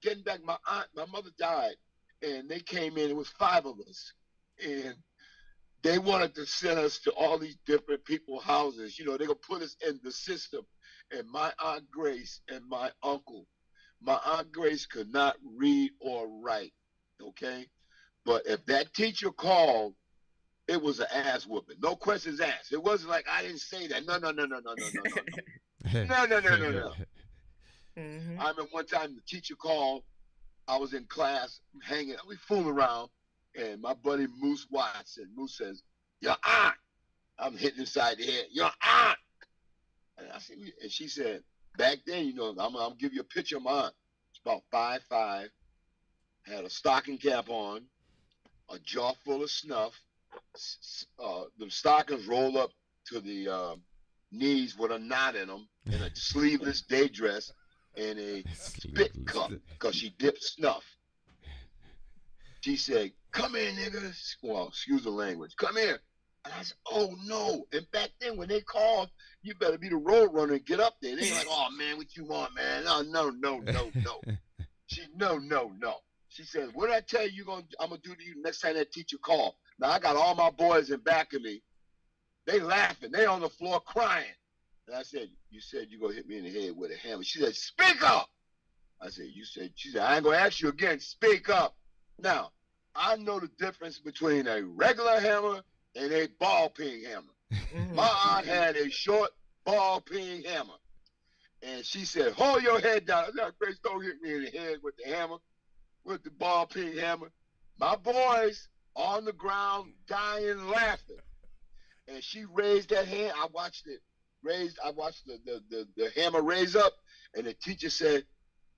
getting back, my mother died, and they came in. It was 5 of us, and they wanted to send us to all these different people's houses. You know, they could put us in the system. And my Aunt Grace and my uncle, my Aunt Grace could not read or write, okay? But if that teacher called, it was an ass whooping. No questions asked. It wasn't like I didn't say that. No. No. I remember one time the teacher called. I was in class hanging. We fooling around. And my buddy Moose Watson. Moose says, your aunt. I'm hitting inside the head. Your aunt. And I said, and she said, back then, you know, I'm gonna give you a picture of my aunt. It's about 5'5", had a stocking cap on, a jaw full of snuff. The stockings roll up to the knees with a knot in them, and a sleeveless day dress, and a spit cup because she dipped snuff. She said, come here, nigga. Well, excuse the language. Come here. And I said, oh, no. And back then, when they called, you better be the road runner and get up there. They ain't like, oh, man, what you want, man? No. No. She said, what did I tell you I'm going to do to you next time that teacher call? Now, I got all my boys in back of me. They laughing. They on the floor crying. And I said, you said you're going to hit me in the head with a hammer. She said, speak up. I said, she said, I ain't going to ask you again. Speak up. Now, I know the difference between a regular hammer and a ball peen hammer. My aunt had a short ball peen hammer. And she said, hold your head down. I said, Grace, don't hit me in the head with the hammer, with the ball peen hammer. My boys on the ground dying laughing. And she raised that hand. I watched the hammer raise up, and the teacher said,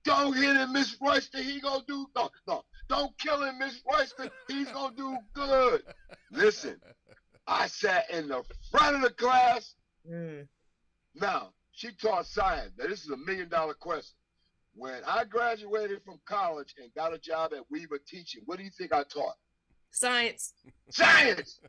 don't hit him, Miss Royster. He gonna do no. Don't kill him, Miss Royster. He's gonna do good. Listen, I sat in the front of the class. Now, she taught science. Now, this is $1 million question. When I graduated from college and got a job at Weaver teaching, what do you think I taught? Science. Science.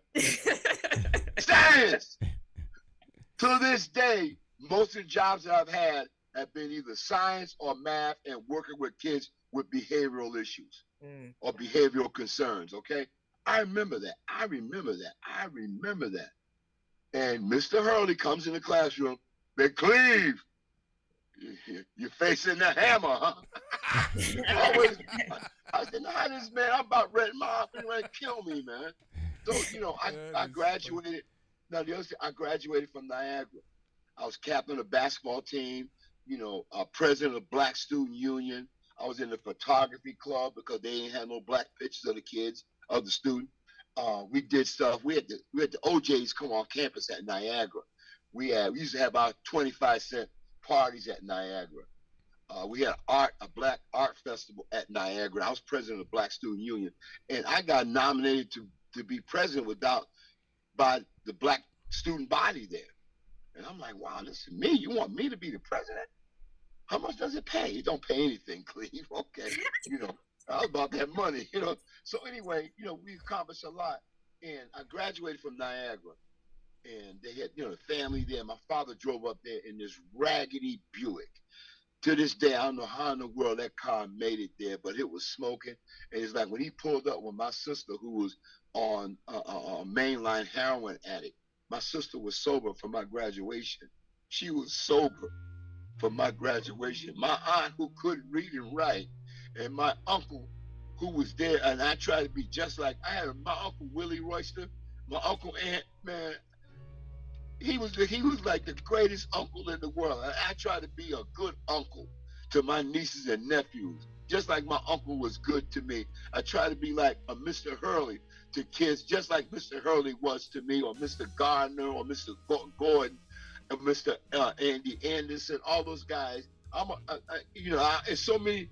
To this day, most of the jobs that I've had have been either science or math and working with kids with behavioral issues or behavioral concerns, okay? I remember that. And Mr. Hurley comes in the classroom, McCleve, you're facing the hammer, huh? I said, nah, this man, I'm about ready. My aunt ready to kill me, man. So, you know, I graduated. Now, the other thing, I graduated from Niagara. I was captain of the basketball team, you know, president of the Black Student Union. I was in the photography club because they ain't had no black pictures of the kids, of the student. We did stuff. We had the OJs come on campus at Niagara. We used to have about 25-cent parties at Niagara. We had a black art festival at Niagara. I was president of the Black Student Union, and I got nominated to be president by the black student body there. And I'm like, wow, this is me. You want me to be the president? How much does it pay? It don't pay anything, Cleve. Okay, you know, I was about that money, you know. So anyway, you know, we accomplished a lot. And I graduated from Niagara, and they had, you know, the family there. My father drove up there in this raggedy Buick. To this day, I don't know how in the world that car made it there, but it was smoking. And it's like when he pulled up with my sister, who was on a mainline heroin addict. my sister was sober for my graduation. She was sober for my graduation. My aunt, who couldn't read and write, and my uncle, who was there, and I tried to be just like I had my uncle Willie Royster, my uncle Aunt, man. He was like the greatest uncle in the world. I tried to be a good uncle to my nieces and nephews, just like my uncle was good to me. I try to be like a Mr. Hurley to kids, just like Mr. Hurley was to me, or Mr. Gardner, or Mr. Gordon, or Mr. Andy Anderson, all those guys. It's so many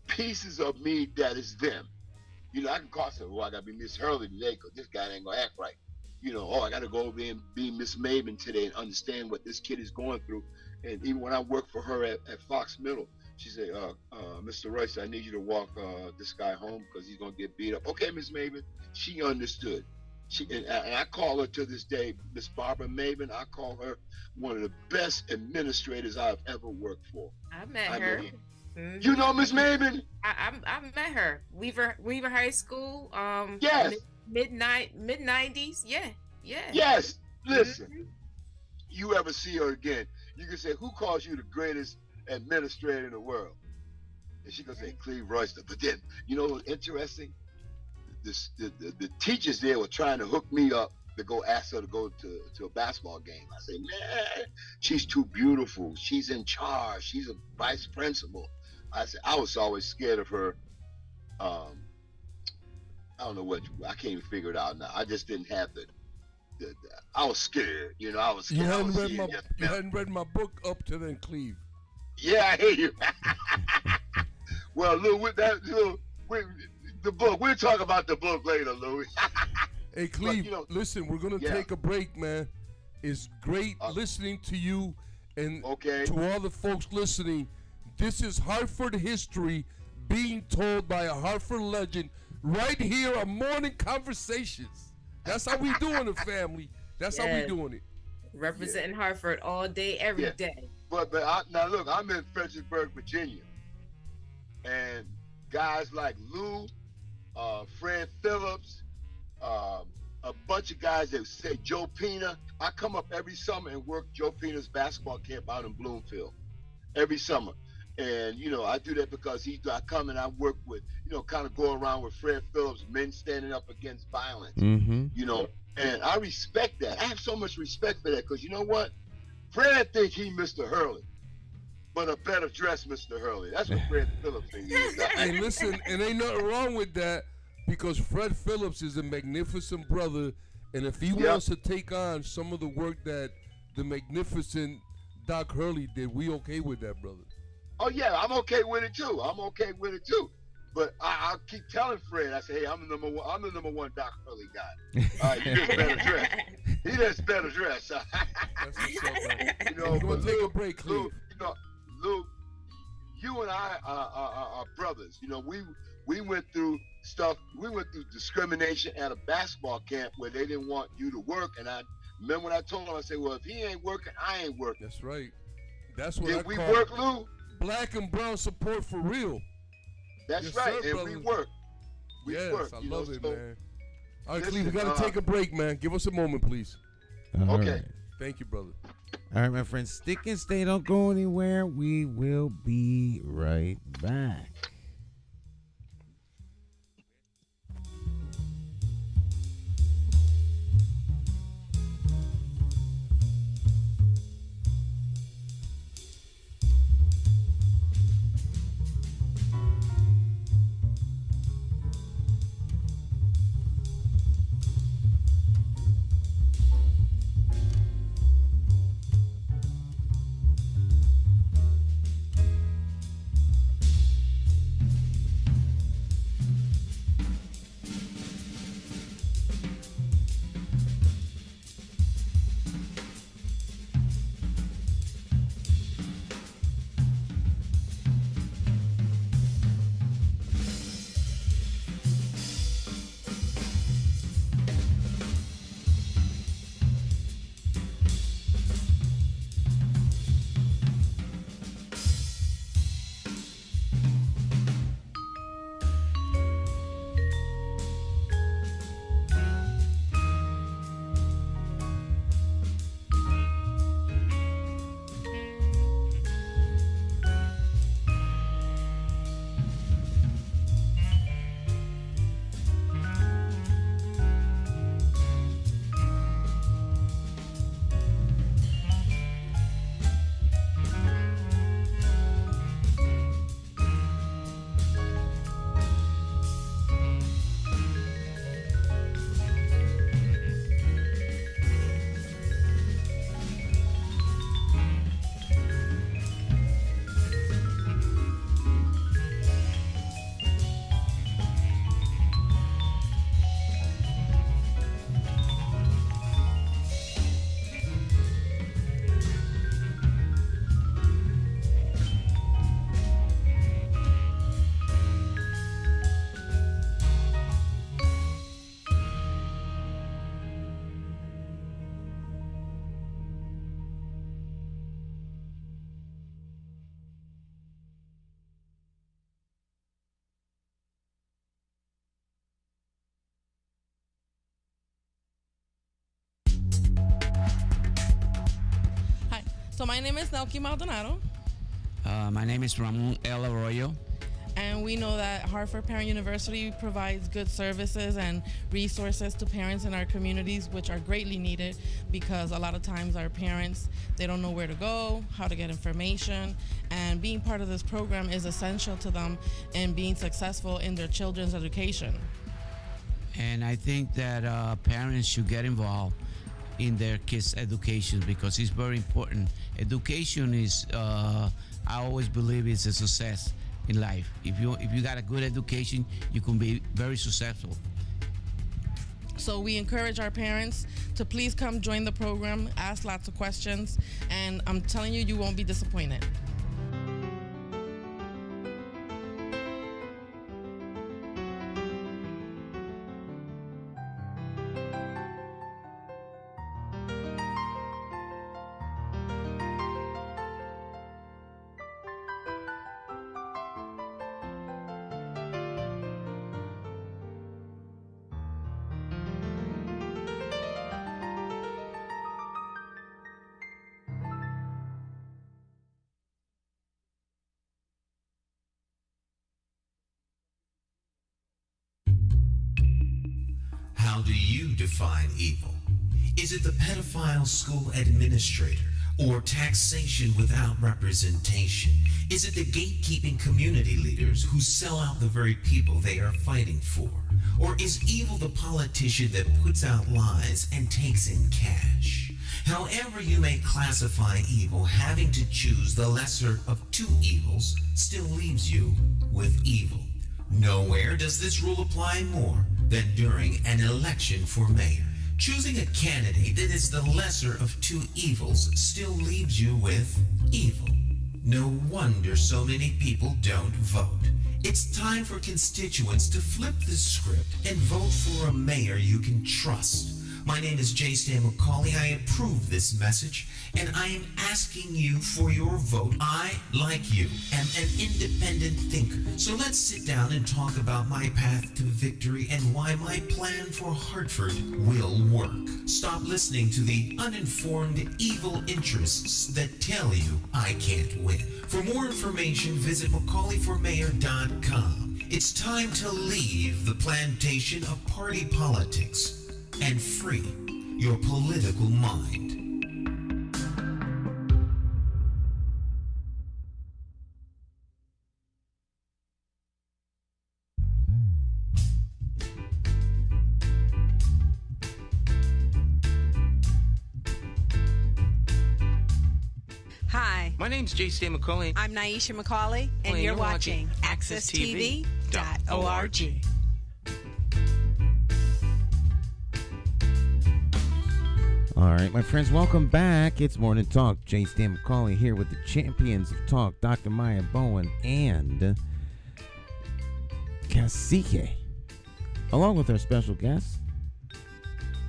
pieces of me that is them. I can call someone, I gotta be Miss Hurley today because this guy ain't gonna act right. I gotta go over and be Miss Maven today and understand what this kid is going through. And even when I worked for her at Fox Middle, she said, Mr. Royce, I need you to walk this guy home because he's gonna get beat up. Okay, Miss Maven. She understood. And I call her to this day, Miss Barbara Maven. I call her one of the best administrators I've ever worked for. I met her. Mm-hmm. You know Miss Maven? I met her. Weaver High School. Yes. Mid 90s. Yeah. Yes. Listen. You ever see her again, you can say, who calls you the greatest administrator in the world? And she gonna say Cleve Royster. But then, what's interesting? The teachers there were trying to hook me up to go ask her to go to a basketball game. I say, man, she's too beautiful. She's in charge. She's a vice principal. I said, I was always scared of her. I don't know I can't even figure it out now. I just didn't have I was scared. I was scared. You hadn't read my book up to then, Cleve. Yeah, I hear you. Well, Lou, with the book, we'll talk about the book later, Louis. Hey, Cleve, listen, we're going to take a break, man. It's great listening to you, and to all the folks listening, this is Hartford history being told by a Hartford legend right here on Morning Conversations. That's how we doing it, family. That's how we doing it. Representing Hartford all day, every day. But now look, I'm in Fredericksburg, Virginia, and guys like Lou, Fred Phillips, a bunch of guys that say Joe Pina. I come up every summer and work Joe Pina's basketball camp out in Bloomfield every summer. And, I do that because I come and I work with, kind of go around with Fred Phillips, men standing up against violence, and I respect that. I have so much respect for that because you know what? Fred think he Mr. Hurley, but a better dressed Mr. Hurley. That's what Fred Phillips thinks. Hey, listen, and ain't nothing wrong with that because Fred Phillips is a magnificent brother, and if he wants to take on some of the work that the magnificent Doc Hurley did, we okay with that, brother. Oh yeah, I'm okay with it too. But I keep telling Fred, I say, hey, I'm the number one Doc Hurley guy. You just better dress. He just better dress. That's what's up, man. We're gonna take a break, Cleve. Lou, you and I are brothers. We went through stuff. We went through discrimination at a basketball camp where they didn't want you to work. And I remember when I told him, I said, well, if he ain't working, I ain't working. That's right. That's what Did we work, Lou? Black and brown support for real. That's right, sir, and brother. we work. I love it, man. All right, Cleve, we got to take a break, man. Give us a moment, please. All okay. Right. Thank you, brother. All right, my friends, stick and stay. Don't go anywhere. We will be right back. So my name is Nelky Maldonado. My name is Ramon L. Arroyo. And we know that Hartford Parent University provides good services and resources to parents in our communities, which are greatly needed because a lot of times our parents, they don't know where to go, how to get information, and being part of this program is essential to them in being successful in their children's education. And I think that parents should get involved in their kids' education because it's very important. Education is, I always believe, is a success in life. If you got a good education, you can be very successful. So we encourage our parents to please come join the program, ask lots of questions, and I'm telling you, you won't be disappointed. How do you define evil? Is it the pedophile school administrator or taxation without representation? Is it the gatekeeping community leaders who sell out the very people they are fighting for? Or is evil the politician that puts out lies and takes in cash? However you may classify evil, having to choose the lesser of two evils still leaves you with evil. Nowhere does this rule apply more than during an election for mayor. Choosing a candidate that is the lesser of two evils still leaves you with evil. No wonder so many people don't vote. It's time for constituents to flip the script and vote for a mayor you can trust. My name is J. Stan McCauley. I approve this message, and I am asking you for your vote. I, like you, am an independent thinker. So let's sit down and talk about my path to victory and why my plan for Hartford will work. Stop listening to the uninformed evil interests that tell you I can't win. For more information, visit McCauleyformayor.com. It's time to leave the plantation of party politics and free your political mind. Hi, My name's J. Stan McCauley. I'm Naisha McCauley, and you're watching AccessTV.org. All right, my friends, welcome back. It's Morning Talk. J. Stan McCauley here with the champions of talk, Dr. Maya Bowen and Cacique, along with our special guest,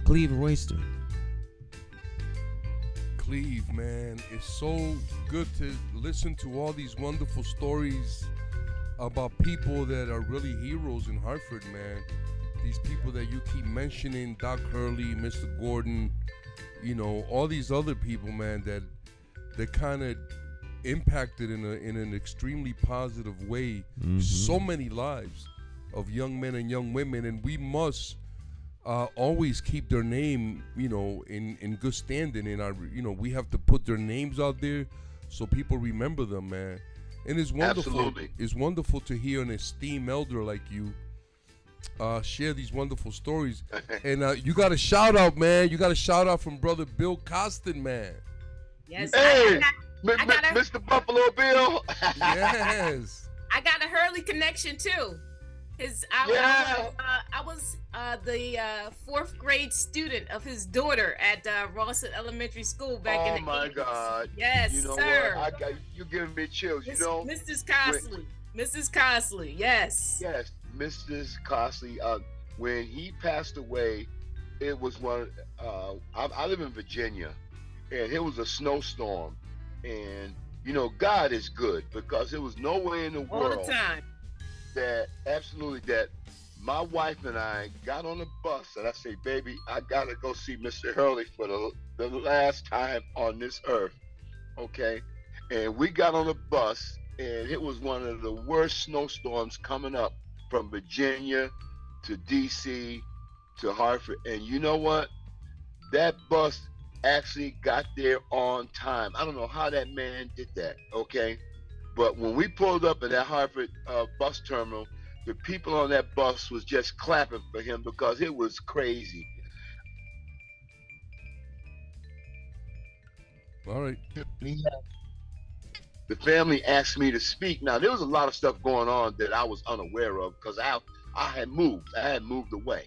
Cleve Royster. Cleve, man, it's so good to listen to all these wonderful stories about people that are really heroes in Hartford, man. These people that you keep mentioning, Doc Hurley, Mr. Gordon, you know, all these other people, man, that kind of impacted in an extremely positive way so many lives of young men and young women, and we must always keep their name, you know, in good standing. In our, you know, we have to put their names out there so people remember them, man. And it's wonderful. Absolutely. It's wonderful to hear an esteemed elder like you share these wonderful stories. And you got a shout out, man. You got a shout out from brother Bill Costin, man. Yes. Hey, I got Mr. Buffalo Bill. Yes. I got a Hurley connection too. I was the fourth grade student of his daughter at Rawson Elementary School back in the 80s. Oh my God! Yes, you know sir. What? You're giving me chills. You know, Mrs. Cosley. Mrs. Cosley. Yes. Yes, Mrs. Cosley. When he passed away, it was one. I live in Virginia, and it was a snowstorm, and you know God is good because there was no way in the world all the time that my wife and I got on the bus and I say, baby, I gotta go see Mr. Hurley for the last time on this earth. Okay, and we got on a bus, and it was one of the worst snowstorms coming up from Virginia to DC to Hartford. And you know what? That bus actually got there on time. I don't know how that man did that. Okay, but when we pulled up at that Hartford bus terminal, the people on that bus was just clapping for him because it was crazy. All right. The family asked me to speak. Now there was a lot of stuff going on that I was unaware of because I had moved. I had moved away,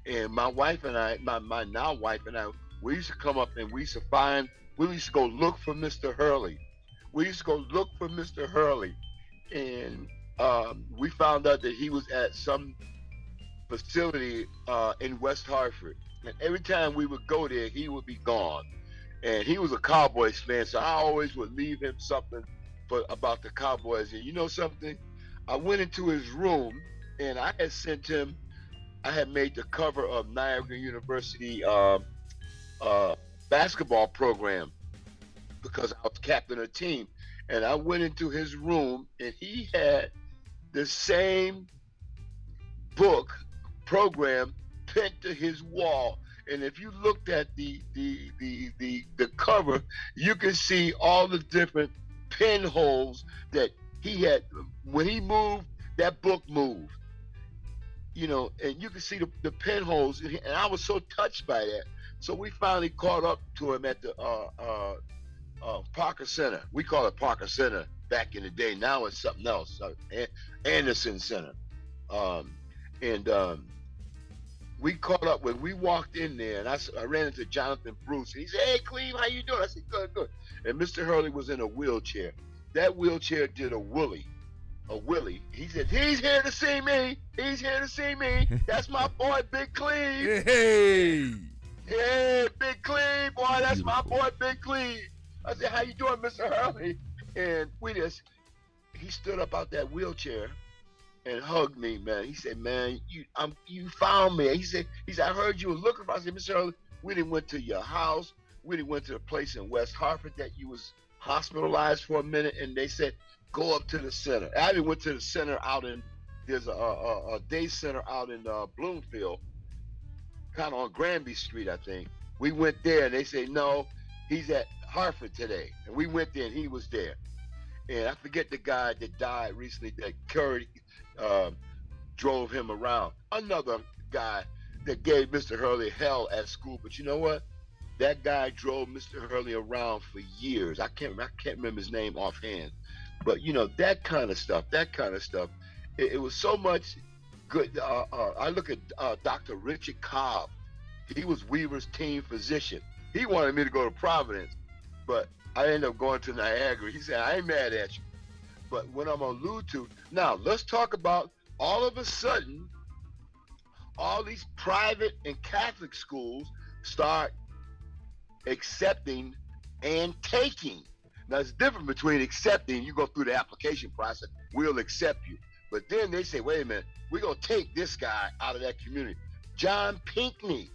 and my wife and I, my now wife and I, we used to come up and we used to go look for Mr. Hurley. We used to go look for Mr. Hurley, and we found out that he was at some facility in West Hartford. And every time we would go there, he would be gone. And he was a Cowboys fan, so I always would leave him something about the Cowboys. And you know something? I went into his room, and I had made the cover of Niagara University basketball program because I was captain of the team. And I went into his room, and he had the same book program pinned to his wall. And if you looked at the cover, you can see all the different pinholes that he had. When he moved, that book moved. You know, and you can see the pinholes. And I was so touched by that. So we finally caught up to him at the Parker Center. We call it Parker Center back in the day. Now it's something else, Anderson Center. We caught up when we walked in there, and I ran into Jonathan Bruce. And he said, "Hey, Cleve, how you doing?" I said, "Good, good." And Mr. Hurley was in a wheelchair. That wheelchair did a willy. He said, "He's here to see me. He's here to see me. That's my boy, Big Cleve." Hey. Hey, Big Cleve, boy, that's my boy, Big Cleve. I said, "How you doing, Mr. Hurley?" And he stood up out that wheelchair and hugged me, man. He said, "Man, you found me." He said, "I heard you were looking for." I said, "Mr. Hurley, we didn't went to your house. We didn't went to the place in West Hartford that you was hospitalized for a minute." And they said, "Go up to the center." I even went to the center there's a day center out in Bloomfield, kind of on Granby Street, I think. We went there, and they say, "No, he's at Hartford today." And we went there, and he was there. And I forget the guy that died recently that drove him around. Another guy that gave Mr. Hurley hell at school. But you know what? That guy drove Mr. Hurley around for years. I can't remember his name offhand. But you know, that kind of stuff. It was so much good. I look at Dr. Richard Cobb. He was Weaver's team physician. He wanted me to go to Providence, but I ended up going to Niagara. He said, "I ain't mad at you." But what I'm going to allude to, now let's talk about all of a sudden, all these private and Catholic schools start accepting and taking. Now, it's different between accepting, you go through the application process, we'll accept you. But then they say, "Wait a minute, we're going to take this guy out of that community." John Pinckney,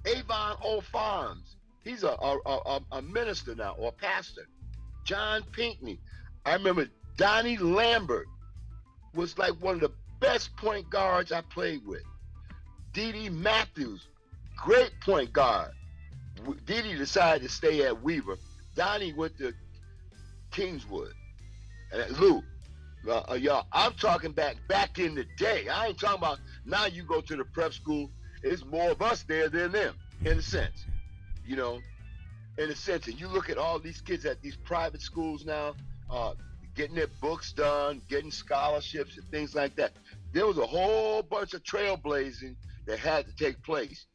Avon Old Farms, he's a minister now, or a pastor. John Pinckney. I remember Donnie Lambert was like one of the best point guards I played with. Dee Matthews, great point guard. Dee decided to stay at Weaver. Donnie went to Kingswood. And Lou, y'all, I'm talking back in the day. I ain't talking about now. You go to the prep school, it's more of us there than them, in a sense. You know, in a sense. And you look at all these kids at these private schools now, getting their books done, getting scholarships and things like that. There was a whole bunch of trailblazing that had to take place.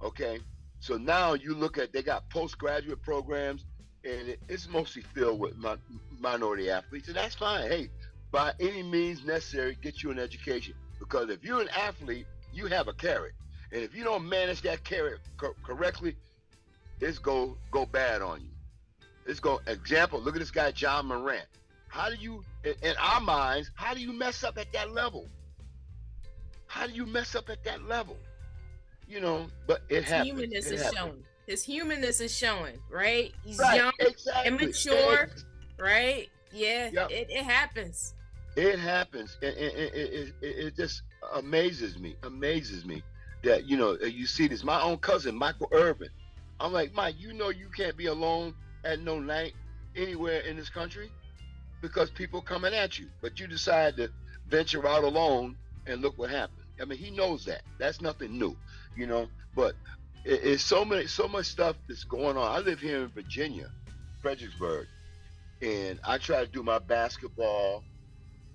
Okay, so now you look at, they got postgraduate programs, and it's mostly filled with minority athletes, and that's fine. Hey, by any means necessary, get you an education, because if you're an athlete, you have a carrot, and if you don't manage that carrot correctly, it's go bad on you. Example, look at this guy, John Morant. How do you, in our minds, how do you mess up at that level? How do you mess up at that level? You know, but it happens. Humanness is shown. his humanness is showing, right? He's Right, young, exactly. immature, right? Yeah, Yep. it happens. It happens, and it just amazes me that you see this. My own cousin, Michael Irvin. I'm like, Mike, you can't be alone at no night anywhere in this country because people coming at you, but you decide to venture out alone, and look what happened. I mean, he knows that. That's nothing new. But it's so much stuff that's going on. I live here in Virginia, Fredericksburg, and I try to do my basketball.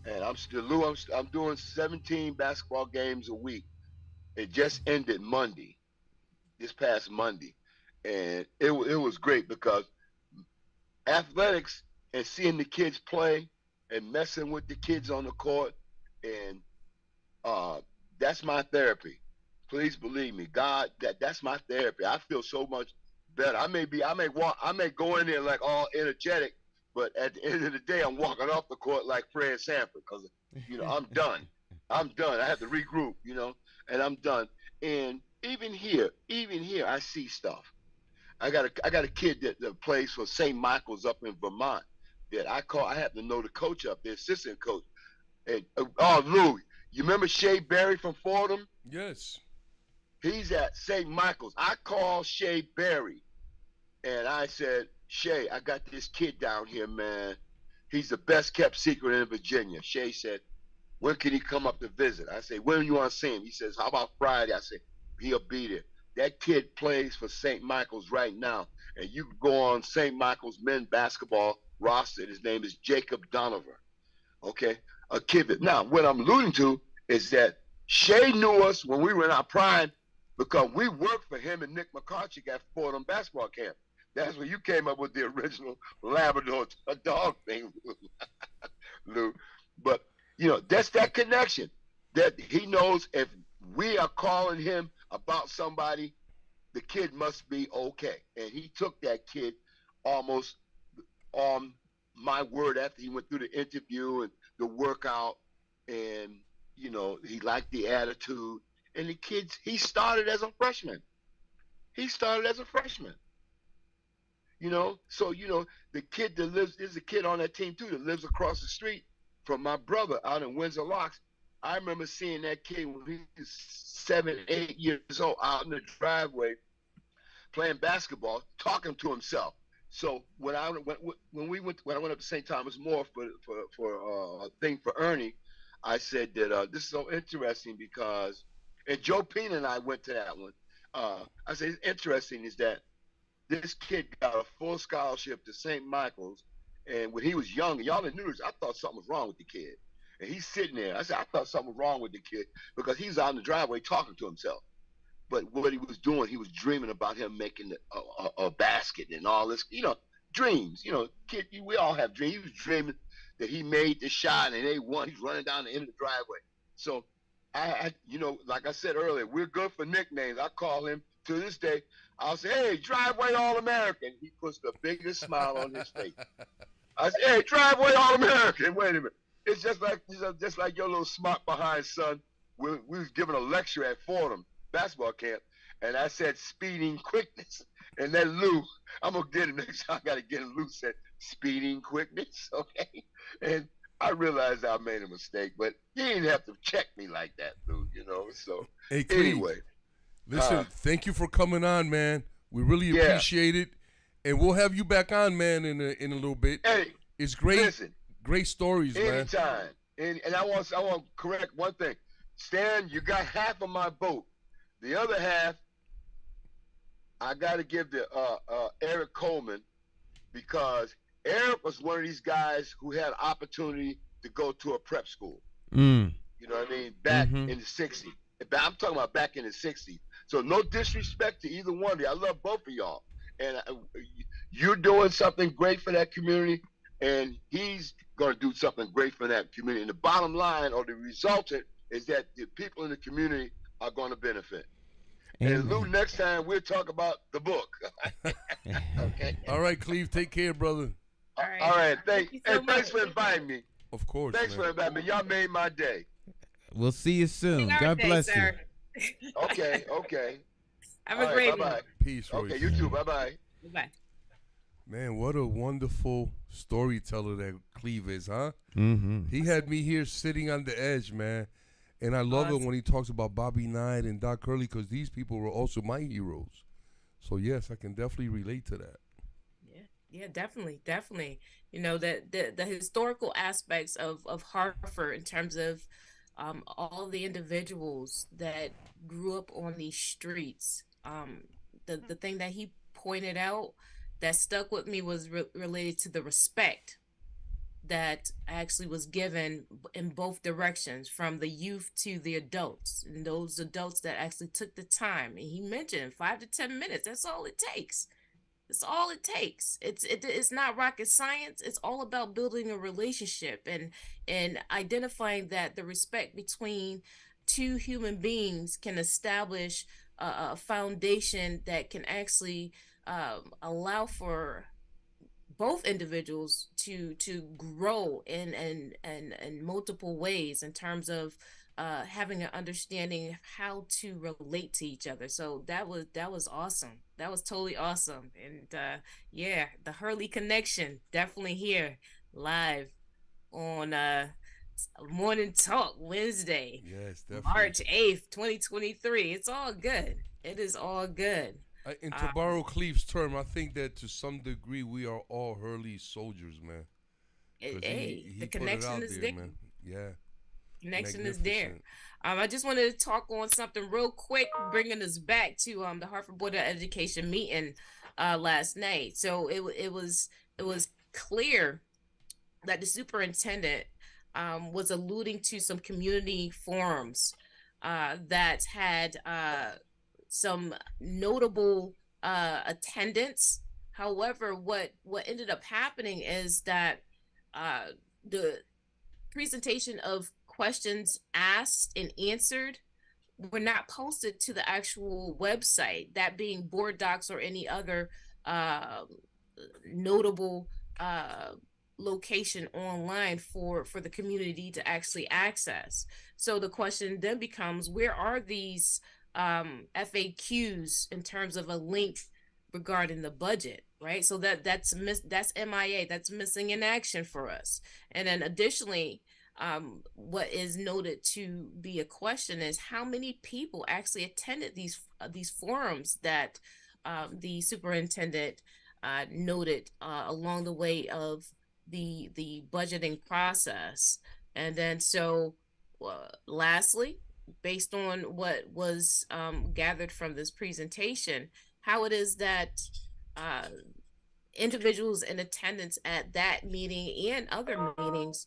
And I'm doing 17 basketball games a week. It just ended this past Monday, and it was great because athletics and seeing the kids play and messing with the kids on the court, and that's my therapy. Please believe me, God, that's my therapy. I feel so much better. I may go in there like all energetic, but at the end of the day, I'm walking off the court like Fred Sanford because, I'm done. I'm done. I have to regroup, and I'm done. And even here, I see stuff. I got a kid that plays for St. Michael's up in Vermont that I happen to know the coach up there, assistant coach. And Lou, you remember Shea Berry from Fordham? Yes. He's at St. Michael's. I called Shea Berry, and I said, Shay, I got this kid down here, man. He's the best kept secret in Virginia. Shay said, when can he come up to visit? I said, when do you want to see him? He says, how about Friday? I said, he'll be there. That kid plays for St. Michael's right now. And you can go on St. Michael's men's basketball roster. His name is Jacob Donovan. Okay? A kid that, now, what I'm alluding to is that Shay knew us when we were in our prime because we worked for him and Nick McCarthy at Fordham basketball camp. That's when you came up with the original Labrador dog thing, Lou. But, that's that connection that he knows if we are calling him about somebody, the kid must be okay. And he took that kid almost on my word after he went through the interview and the workout, and, he liked the attitude. And the kids, he started as a freshman. So the kid that there's a kid on that team too that lives across the street from my brother out in Windsor Locks. I remember seeing that kid when he was 7, 8 years old out in the driveway playing basketball, talking to himself. So when I went up to St. Thomas More for a thing for Ernie, I said that this is so interesting because, and Joe Pena and I went to that one. I said it's interesting is that this kid got a full scholarship to St. Michael's, and when he was young, y'all knew this, I thought something was wrong with the kid. And he's sitting there. I said, I thought something was wrong with the kid because he was out in the driveway talking to himself. But what he was doing, he was dreaming about him making a basket and all this, dreams. Kid, we all have dreams. He was dreaming that he made the shot and they won. He's running down the end of the driveway. So, like I said earlier, we're good for nicknames. I call him to this day. I'll say, hey, driveway All-American. He puts the biggest smile on his face. I say, hey, driveway All-American. Wait a minute. It's just like your little smart behind son. We was giving a lecture at Fordham basketball camp, and I said speeding quickness. And then Lou, I'm going to get it next time. I got to get him. Lou said speeding quickness, okay? And I realized I made a mistake, but he didn't have to check me like that, Lou, So, hey, Cleve, anyway. Listen, thank you for coming on, man. We really appreciate it. And we'll have you back on, man, in a little bit. Hey, it's great. Listen, great stories, anytime. And I want to correct one thing. Stan, you got half of my vote. The other half, I got to give to Eric Coleman because Eric was one of these guys who had an opportunity to go to a prep school. You know what I mean? Back in the 60s. I'm talking about back in the 60s. So no disrespect to either one of you. I love both of y'all. And you're doing something great for that community, and he's going to do something great for that community. And the bottom line or the resultant is that the people in the community are going to benefit. Amen. And Lou, next time we'll talk about the book. Okay. All right, Cleve, take care, brother. All right. Thanks for inviting me. Of course. Thanks for inviting me. Y'all made my day. We'll see you soon. God bless you. Okay. Have All a right, great bye one. bye. Peace, Royce. Okay, you too. Bye bye. Bye. Man, what a wonderful storyteller that Cleve is, huh? Mm-hmm. He had me here sitting on the edge, man. And I love it when he talks about Bobby Knight and Doc Hurley, because these people were also my heroes. So yes, I can definitely relate to that. Yeah, definitely. You know, the historical aspects of Hartford in terms of all the individuals that grew up on these streets. The thing that he pointed out that stuck with me was related to the respect that actually was given in both directions, from the youth to the adults, and those adults that actually took the time. And he mentioned 5 to 10 minutes. That's all it takes. It's all it takes. It's not rocket science. It's all about building a relationship and identifying that the respect between two human beings can establish a foundation that can actually allow for both individuals to grow in multiple ways in terms of having an understanding of how to relate to each other. So that was awesome. That was totally awesome. And yeah, the Hurley connection definitely here live on Morning Talk Wednesday, Yes, definitely. March 8th, 2023. It's all good. It is all good. And to borrow Cleve's term, I think that to some degree we are all Hurley soldiers, man. Hey, the put it connection out is there, there. man. Yeah. Connection is there. I just wanted to talk on something real quick, bringing us back to the Hartford Board of Education meeting last night. So it was clear that the superintendent was alluding to some community forums that had some notable attendance. However, what ended up happening is that the presentation of questions asked and answered were not posted to the actual website, that being board docs or any other notable location online for the community to actually access. So the question then becomes, where are these FAQs in terms of a link regarding the budget, right? So that's MIA, that's missing in action for us. And then additionally, what is noted to be a question is how many people actually attended these forums that the superintendent noted along the way of the budgeting process. And then so lastly, based on what was gathered from this presentation, how it is that individuals in attendance at that meeting and other meetings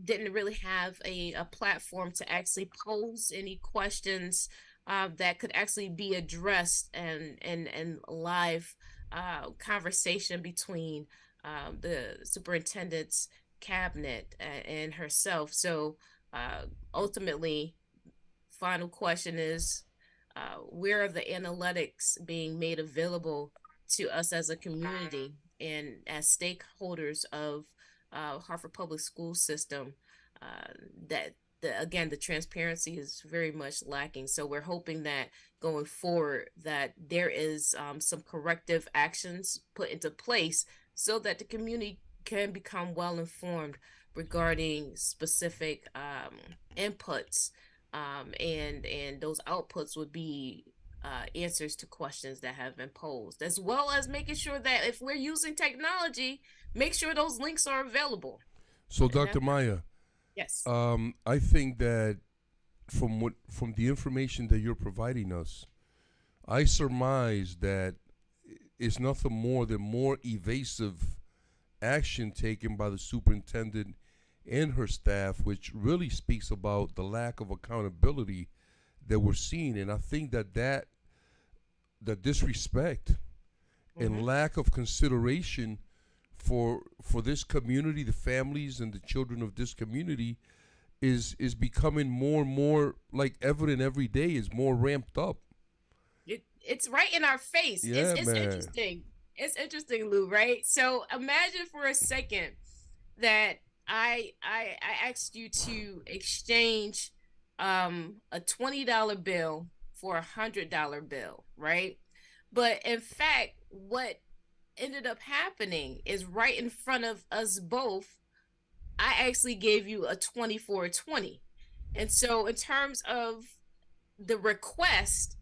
didn't really have a platform to actually pose any questions that could actually be addressed and live conversation between the superintendent's cabinet and herself. So ultimately, final question is, where are the analytics being made available to us as a community and as stakeholders of Hartford Public School System? That the transparency is very much lacking. So we're hoping that going forward that there is some corrective actions put into place so that the community can become well informed regarding specific inputs, and those outputs would be answers to questions that have been posed, as well as making sure that if we're using technology, make sure those links are available. So, Dr. Maya, yes, I think that from the information that you're providing us, I surmise that it's nothing more than more evasive action taken by the superintendent and her staff, which really speaks about the lack of accountability that we're seeing. And I think that disrespect and lack of consideration for this community, the families and the children of this community, is becoming more and more like evident every day, is more ramped up. It's right in our face. Yeah, it's man. Interesting. It's interesting, Lou, right? So imagine for a second that I asked you to exchange a $20 bill for $100 bill, right? But in fact, what ended up happening is right in front of us both, I actually gave you a 20 for a 20. And so in terms of the request,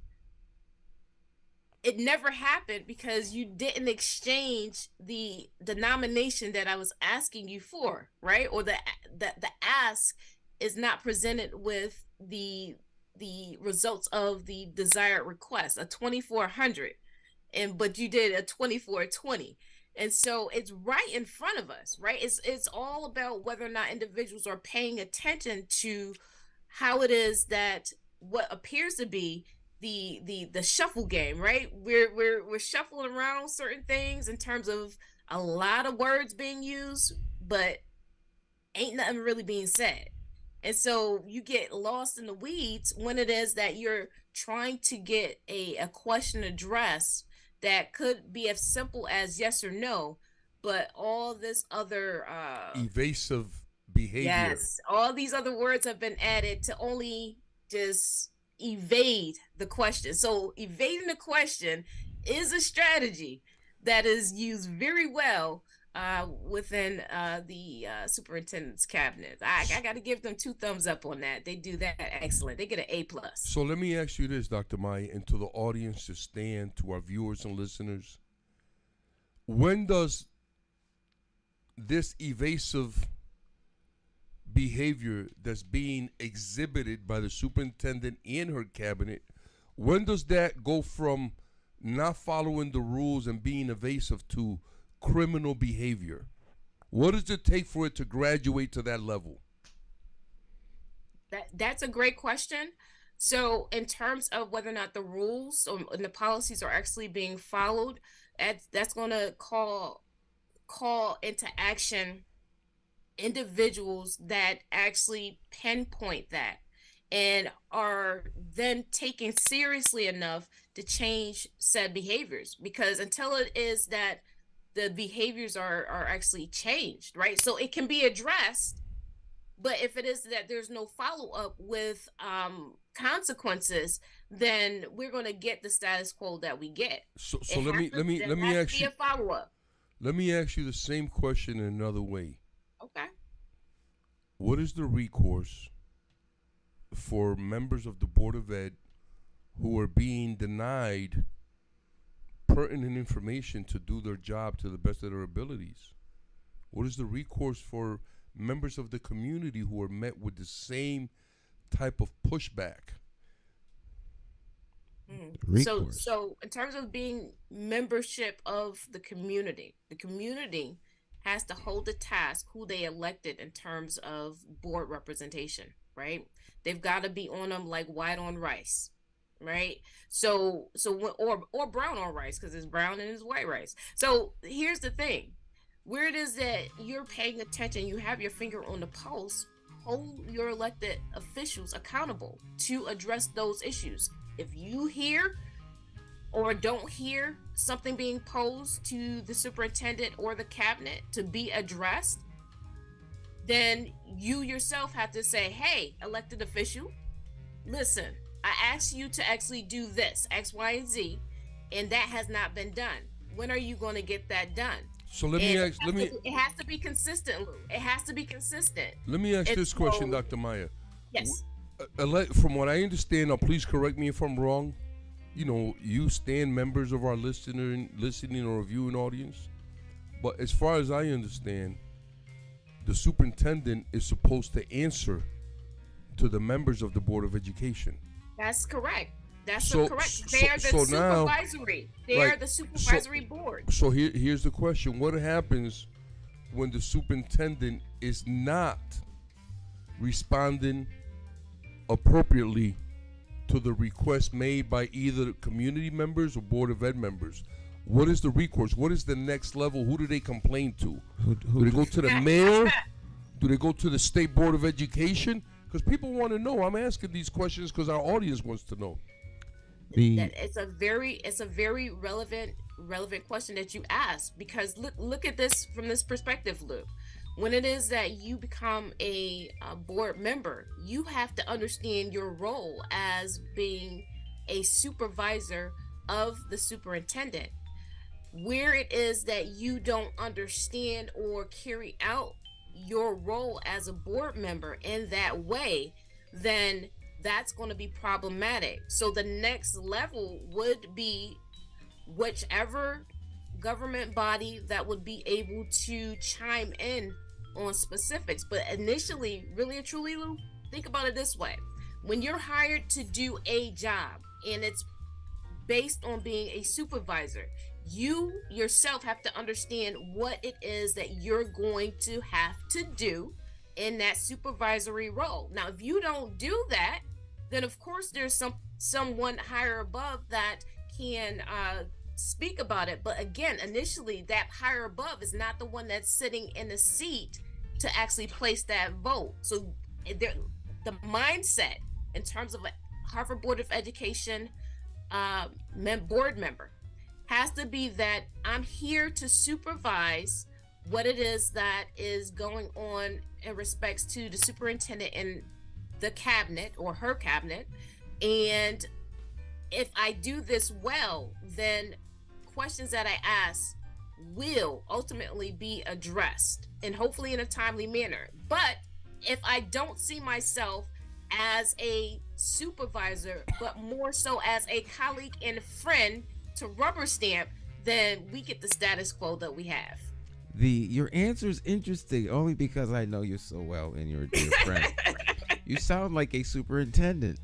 it never happened because you didn't exchange the denomination that I was asking you for, right? Or the ask is not presented with the results of the desired request, a 2400, but you did a 2420. And so it's right in front of us, right? It's all about whether or not individuals are paying attention to how it is that what appears to be the shuffle game, right? We're shuffling around certain things in terms of a lot of words being used, but ain't nothing really being said. And so you get lost in the weeds when it is that you're trying to get a question addressed that could be as simple as yes or no, but all this other evasive behavior. Yes, all these other words have been added to only just evade the question. So evading the question is a strategy that is used very well within the superintendent's cabinet. I got to give them 2 thumbs up on that. They do that excellent. They get an A+. So let me ask you this, Dr. Maya, and to the audience, to stand, to our viewers and listeners. When does this evasive behavior that's being exhibited by the superintendent and her cabinet, when does that go from not following the rules and being evasive to criminal behavior? What does it take for it to graduate to that level? That's a great question. So in terms of whether or not the rules and the policies are actually being followed, that's going to call into action individuals that actually pinpoint that and are then taken seriously enough to change said behaviors, because until it is that the behaviors are actually changed, right? So it can be addressed, but if it is that there's no follow-up with consequences, then we're going to get the status quo that we get. So let me ask you a follow-up. Let me ask you the same question in another way. Okay. What is the recourse for members of the Board of Ed who are being denied pertinent information to do their job to the best of their abilities? What is the recourse for members of the community who are met with the same type of pushback? So in terms of being membership of the community has to hold the task who they elected in terms of board representation, right? They've got to be on them like white on rice, right? So or brown on rice, because it's brown and it's white rice. So here's the thing, where it is that you're paying attention, you have your finger on the pulse, hold your elected officials accountable to address those issues. If you hear or don't hear something being posed to the superintendent or the cabinet to be addressed, then you yourself have to say, hey, elected official, listen, I asked you to actually do this, X, Y, and Z, and that has not been done. When are you going to get that done? So it has to be consistent, Lou. It has to be consistent. Let me ask this question, Dr. Maya. Yes. From what I understand, now please correct me if I'm wrong. You know, you stand members of our listening or viewing audience. But as far as I understand, the superintendent is supposed to answer to the members of the Board of Education. That's correct. That's correct. They are the supervisory. They are the supervisory board. So here's the question. What happens when the superintendent is not responding appropriately to the request made by either community members or Board of Ed members? What is the recourse? What is the next level? Who do they complain to? Do they go to the mayor? Do they go to the State Board of Education? Because people want to know. I'm asking these questions because our audience wants to know. It's a very relevant question that you ask, because look at this from this perspective, Lou. When it is that you become a board member, you have to understand your role as being a supervisor of the superintendent. Where it is that you don't understand or carry out your role as a board member in that way, then that's going to be problematic. So the next level would be whichever government body that would be able to chime in on specifics. But initially, really and truly, Lou, think about it this way. When you're hired to do a job and it's based on being a supervisor, you yourself have to understand what it is that you're going to have to do in that supervisory role. Now, if you don't do that, then of course there's someone higher above that can speak about it. But again, initially, that higher above is not the one that's sitting in the seat to actually place that vote. So the mindset in terms of a Harvard Board of Education board member has to be that I'm here to supervise what it is that is going on in respects to the superintendent and the cabinet or her cabinet. And if I do this well, then questions that I ask will ultimately be addressed and hopefully in a timely manner. But if I don't see myself as a supervisor, but more so as a colleague and friend to rubber stamp, then we get the status quo that we have. Your answer is interesting only because I know you so well and you're a dear friend. You sound like a superintendent.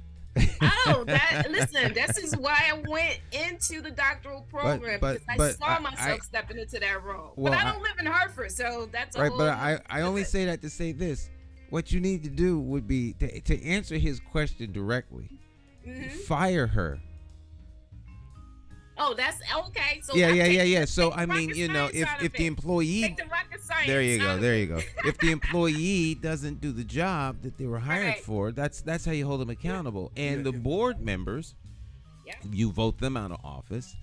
Oh, listen, this is why I went into the doctoral program, because I saw myself stepping into that role. Well, but I don't live in Hartford, so that's a right. Whole But I only say that to say this. What you need to do would be to answer his question directly. Mm-hmm. Fire her. Oh, that's okay. So yeah. So I mean, if the employee, take the rocket science there you go. If the employee doesn't do the job that they were hired for, that's how you hold them accountable. And the board members, you vote them out of office.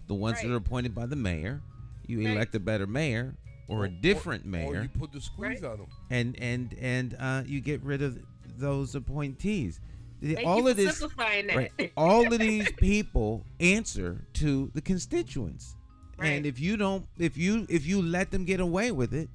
The ones that are appointed by the mayor, you elect a better mayor or a different mayor. Or you put the squeeze on them. And you get rid of those appointees. All of this, all of these people answer to the constituents, and if you let them get away with it,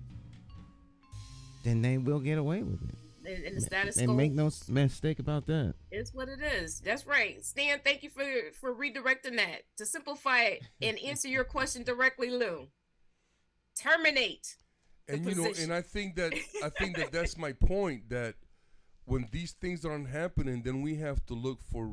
then they will get away with it. And the status quo. And make no mistake about that. It's what it is. That's right, Stan. Thank you for redirecting that to simplify it and answer your question directly, Lou. Terminate. And and I think that that's my point, that when these things aren't happening, then we have to look for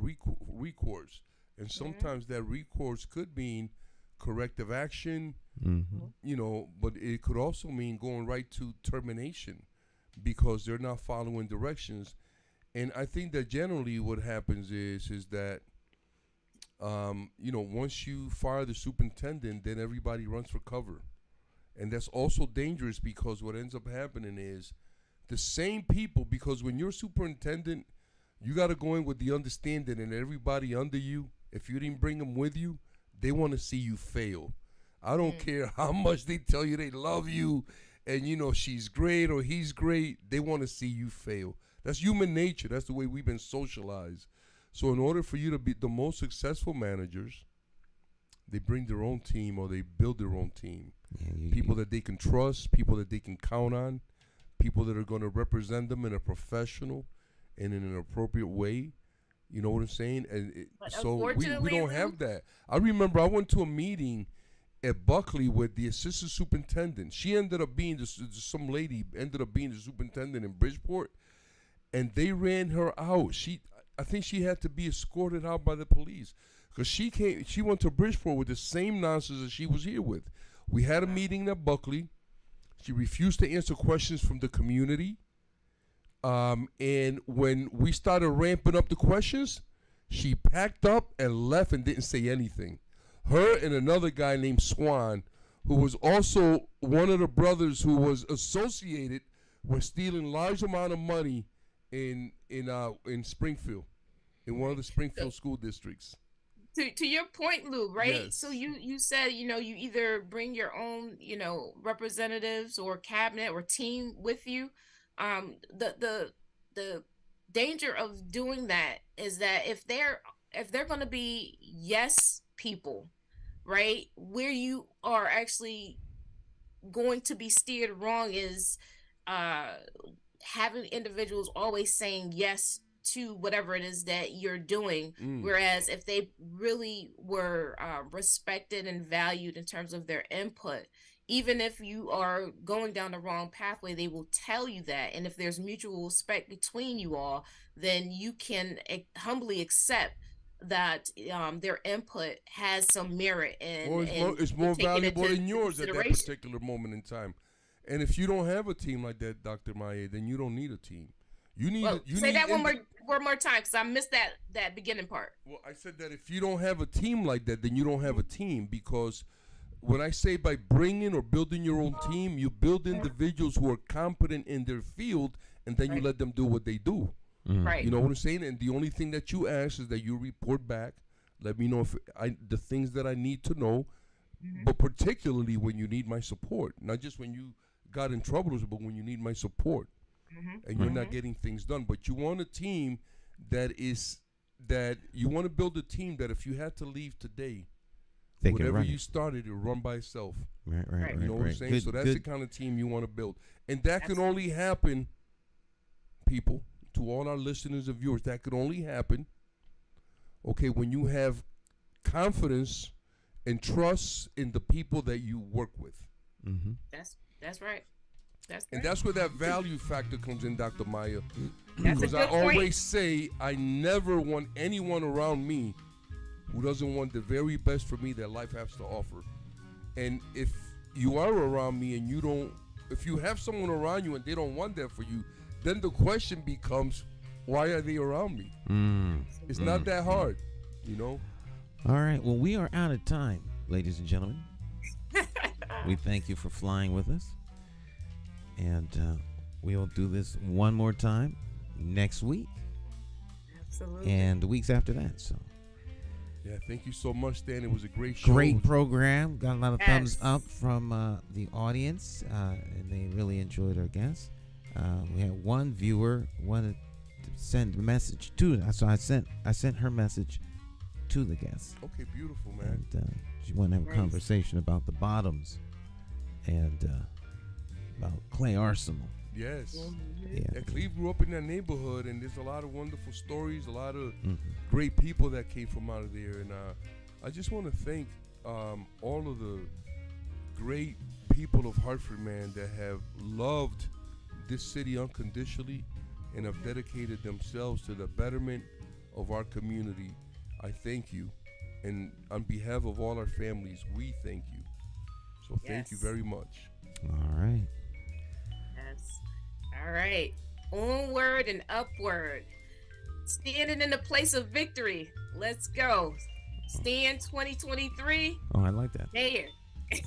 recourse. And sometimes that recourse could mean corrective action, but it could also mean going right to termination because they're not following directions. And I think that generally what happens is that, once you fire the superintendent, then everybody runs for cover. And that's also dangerous because what ends up happening is the same people, because when you're superintendent, you got to go in with the understanding and everybody under you, if you didn't bring them with you, they want to see you fail. I don't care how much they tell you they love you and, she's great or he's great. They want to see you fail. That's human nature. That's the way we've been socialized. So in order for you to be the most successful managers, they bring their own team or they build their own team. People that they can trust, people that they can count on, people that are going to represent them in a professional and in an appropriate way. You know what I'm saying? And so we don't have that. I remember I went to a meeting at Buckley with the assistant superintendent. She ended up being some lady ended up being the superintendent in Bridgeport, and they ran her out. I think she had to be escorted out by the police because she went to Bridgeport with the same nonsense that she was here with. We had a meeting at Buckley. She refused to answer questions from the community. And when we started ramping up the questions, she packed up and left and didn't say anything. Her and another guy named Swan, who was also one of the brothers who was associated with stealing large amount of money in Springfield, in one of the Springfield school districts. To your point, Lou, right? Yes. So you said, you either bring your own, representatives or cabinet or team with you. The danger of doing that is that if they're if they're going to be yes people, right? Where you are actually going to be steered wrong is uh having individuals always saying yes to whatever it is that you're doing. Whereas if they really were respected and valued in terms of their input, even if you are going down the wrong pathway, they will tell you that. And if there's mutual respect between you all, then you can humbly accept that their input has some merit and, or it's more valuable than yours at that consideration. particular moment in time. And if you don't have a team like that, Dr. Maya, then you don't need a team. You need. Say that one more time, because I missed that beginning part. Well, I said that if you don't have a team like that, then you don't have a team, because when I say by bringing or building your own team, you build individuals who are competent in their field, and then you let them do what they do. Right. You know what I'm saying? And the only thing that you ask is that you report back. Let me know if the things that I need to know, but particularly when you need my support, not just when you got in trouble, but when you need my support, and you're not getting things done. But you want a team that you want to build a team that if you had to leave today, whatever you started, it'll run by itself. Right. You know what I'm saying? So that's the kind of team you want to build. And that can only happen, people, to all our listeners and viewers, that could only happen, okay, when you have confidence and trust in the people that you work with. That's right. And that's where that value factor comes in, Dr. Maya. That's Because I always say I never want anyone around me who doesn't want the very best for me that life has to offer. And if you are around me and if you have someone around you and they don't want that for you, then the question becomes, why are they around me? It's not that hard, you know? All right. Well, we are out of time, ladies and gentlemen. We thank you for flying with us. And we'll do this one more time next week. Absolutely. And the weeks after that. So. Yeah, thank you so much, Stan. It was a great show. Great program. Got a lot of thumbs up from the audience, and they really enjoyed our guests. We had one viewer wanted to send a message to us, so I sent her message to the guests. Okay, beautiful, man. And she wanted to have a conversation about the bottoms and about Clay Arsenal. Yes. Yeah. Cleve grew up in that neighborhood, and there's a lot of wonderful stories, a lot of great people that came from out of there. And I just want to thank all of the great people of Hartford, man, that have loved this city unconditionally and have dedicated themselves to the betterment of our community. I thank you. And on behalf of all our families, we thank you. So thank you very much. All right. Yes. All right. Onward and upward. Standing in the place of victory. Let's go. Stand 2023. Oh, I like that. Mayor.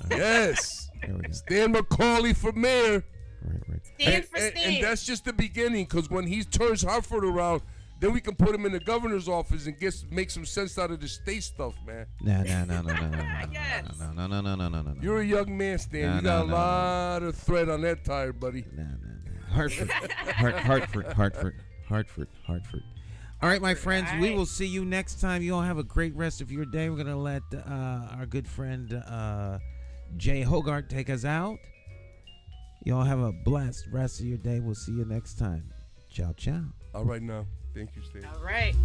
Yes. There we go. Stan McCauley for mayor. Right. Stand for Stan. And that's just the beginning, because when he turns Hartford around, then we can put him in the governor's office and make some sense out of the state stuff, man. No. You're a young man, Stan. You got a lot of thread on that tire, buddy. No. Hartford. All right, my friends, we will see you next time. You all have a great rest of your day. We're going to let our good friend Jay Hogarth take us out. You all have a blessed rest of your day. We'll see you next time. Ciao, ciao. All right, now. Thank you, Stan. All right.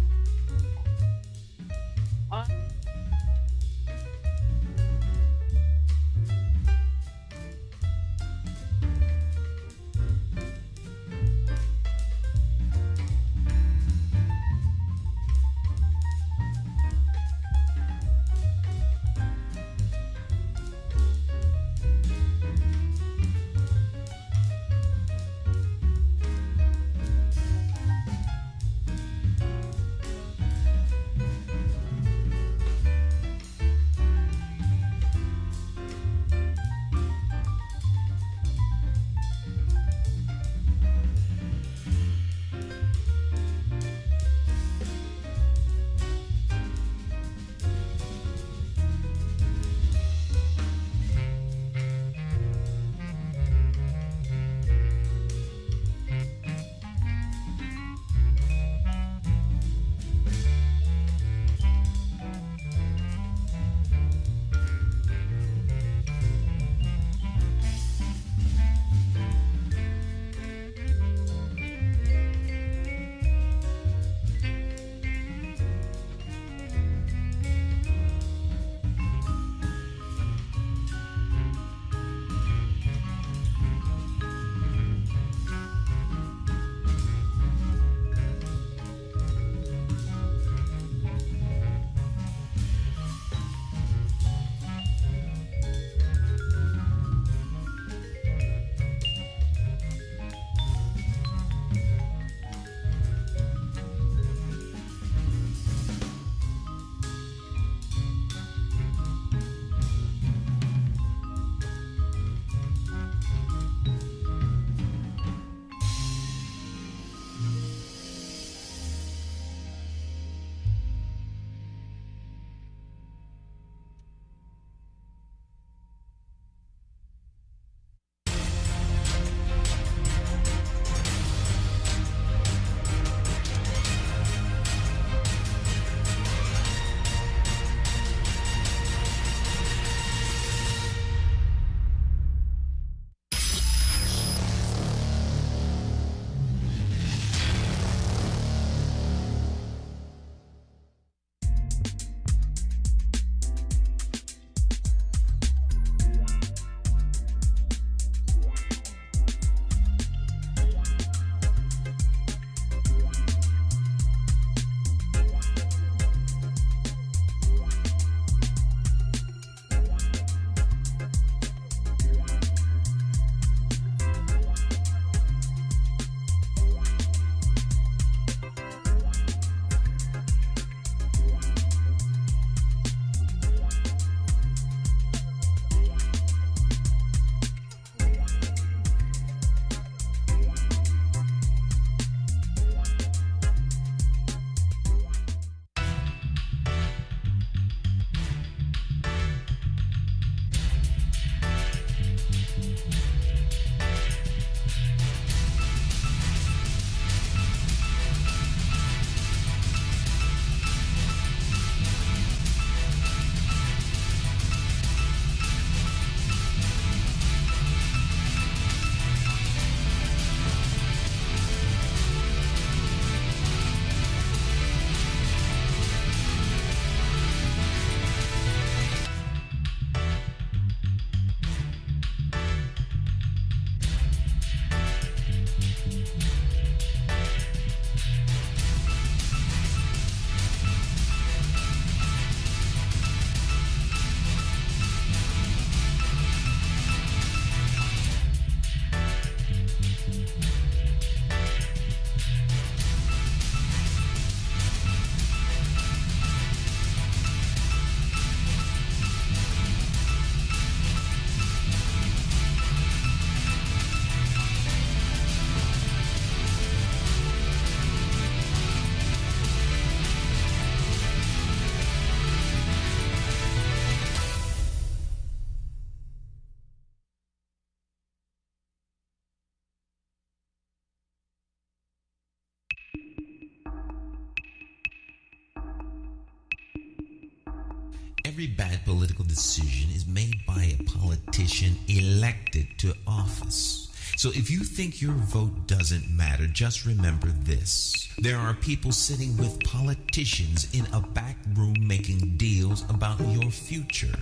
every bad political decision is made by a politician elected to office. So if you think your vote doesn't matter, just remember this. There are people sitting with politicians in a back room making deals about your future,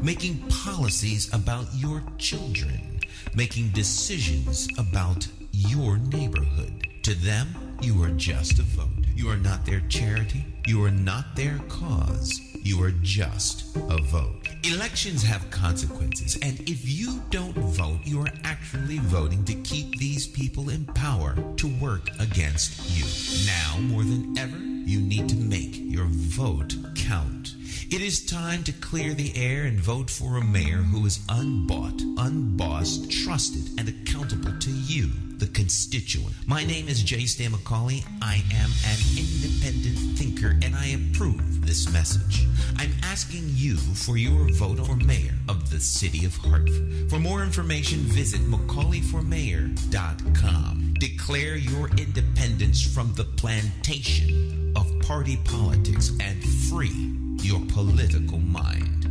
making policies about your children, making decisions about your neighborhood. To them, you are just a vote. You are not their charity. You are not their cause. You are just a vote. Elections have consequences, and if you don't vote, you are actually voting to keep these people in power to work against you. Now, more than ever, you need to make your vote count. It is time to clear the air and vote for a mayor who is unbought, unbossed, trusted, and accountable to you, the constituent. My name is J. Stan McCauley. I am an independent thinker, and I approve this message. I'm asking you for your vote for mayor of the city of Hartford. For more information, visit McCauleyformayor.com. Declare your independence from the plantation of party politics and free your political mind.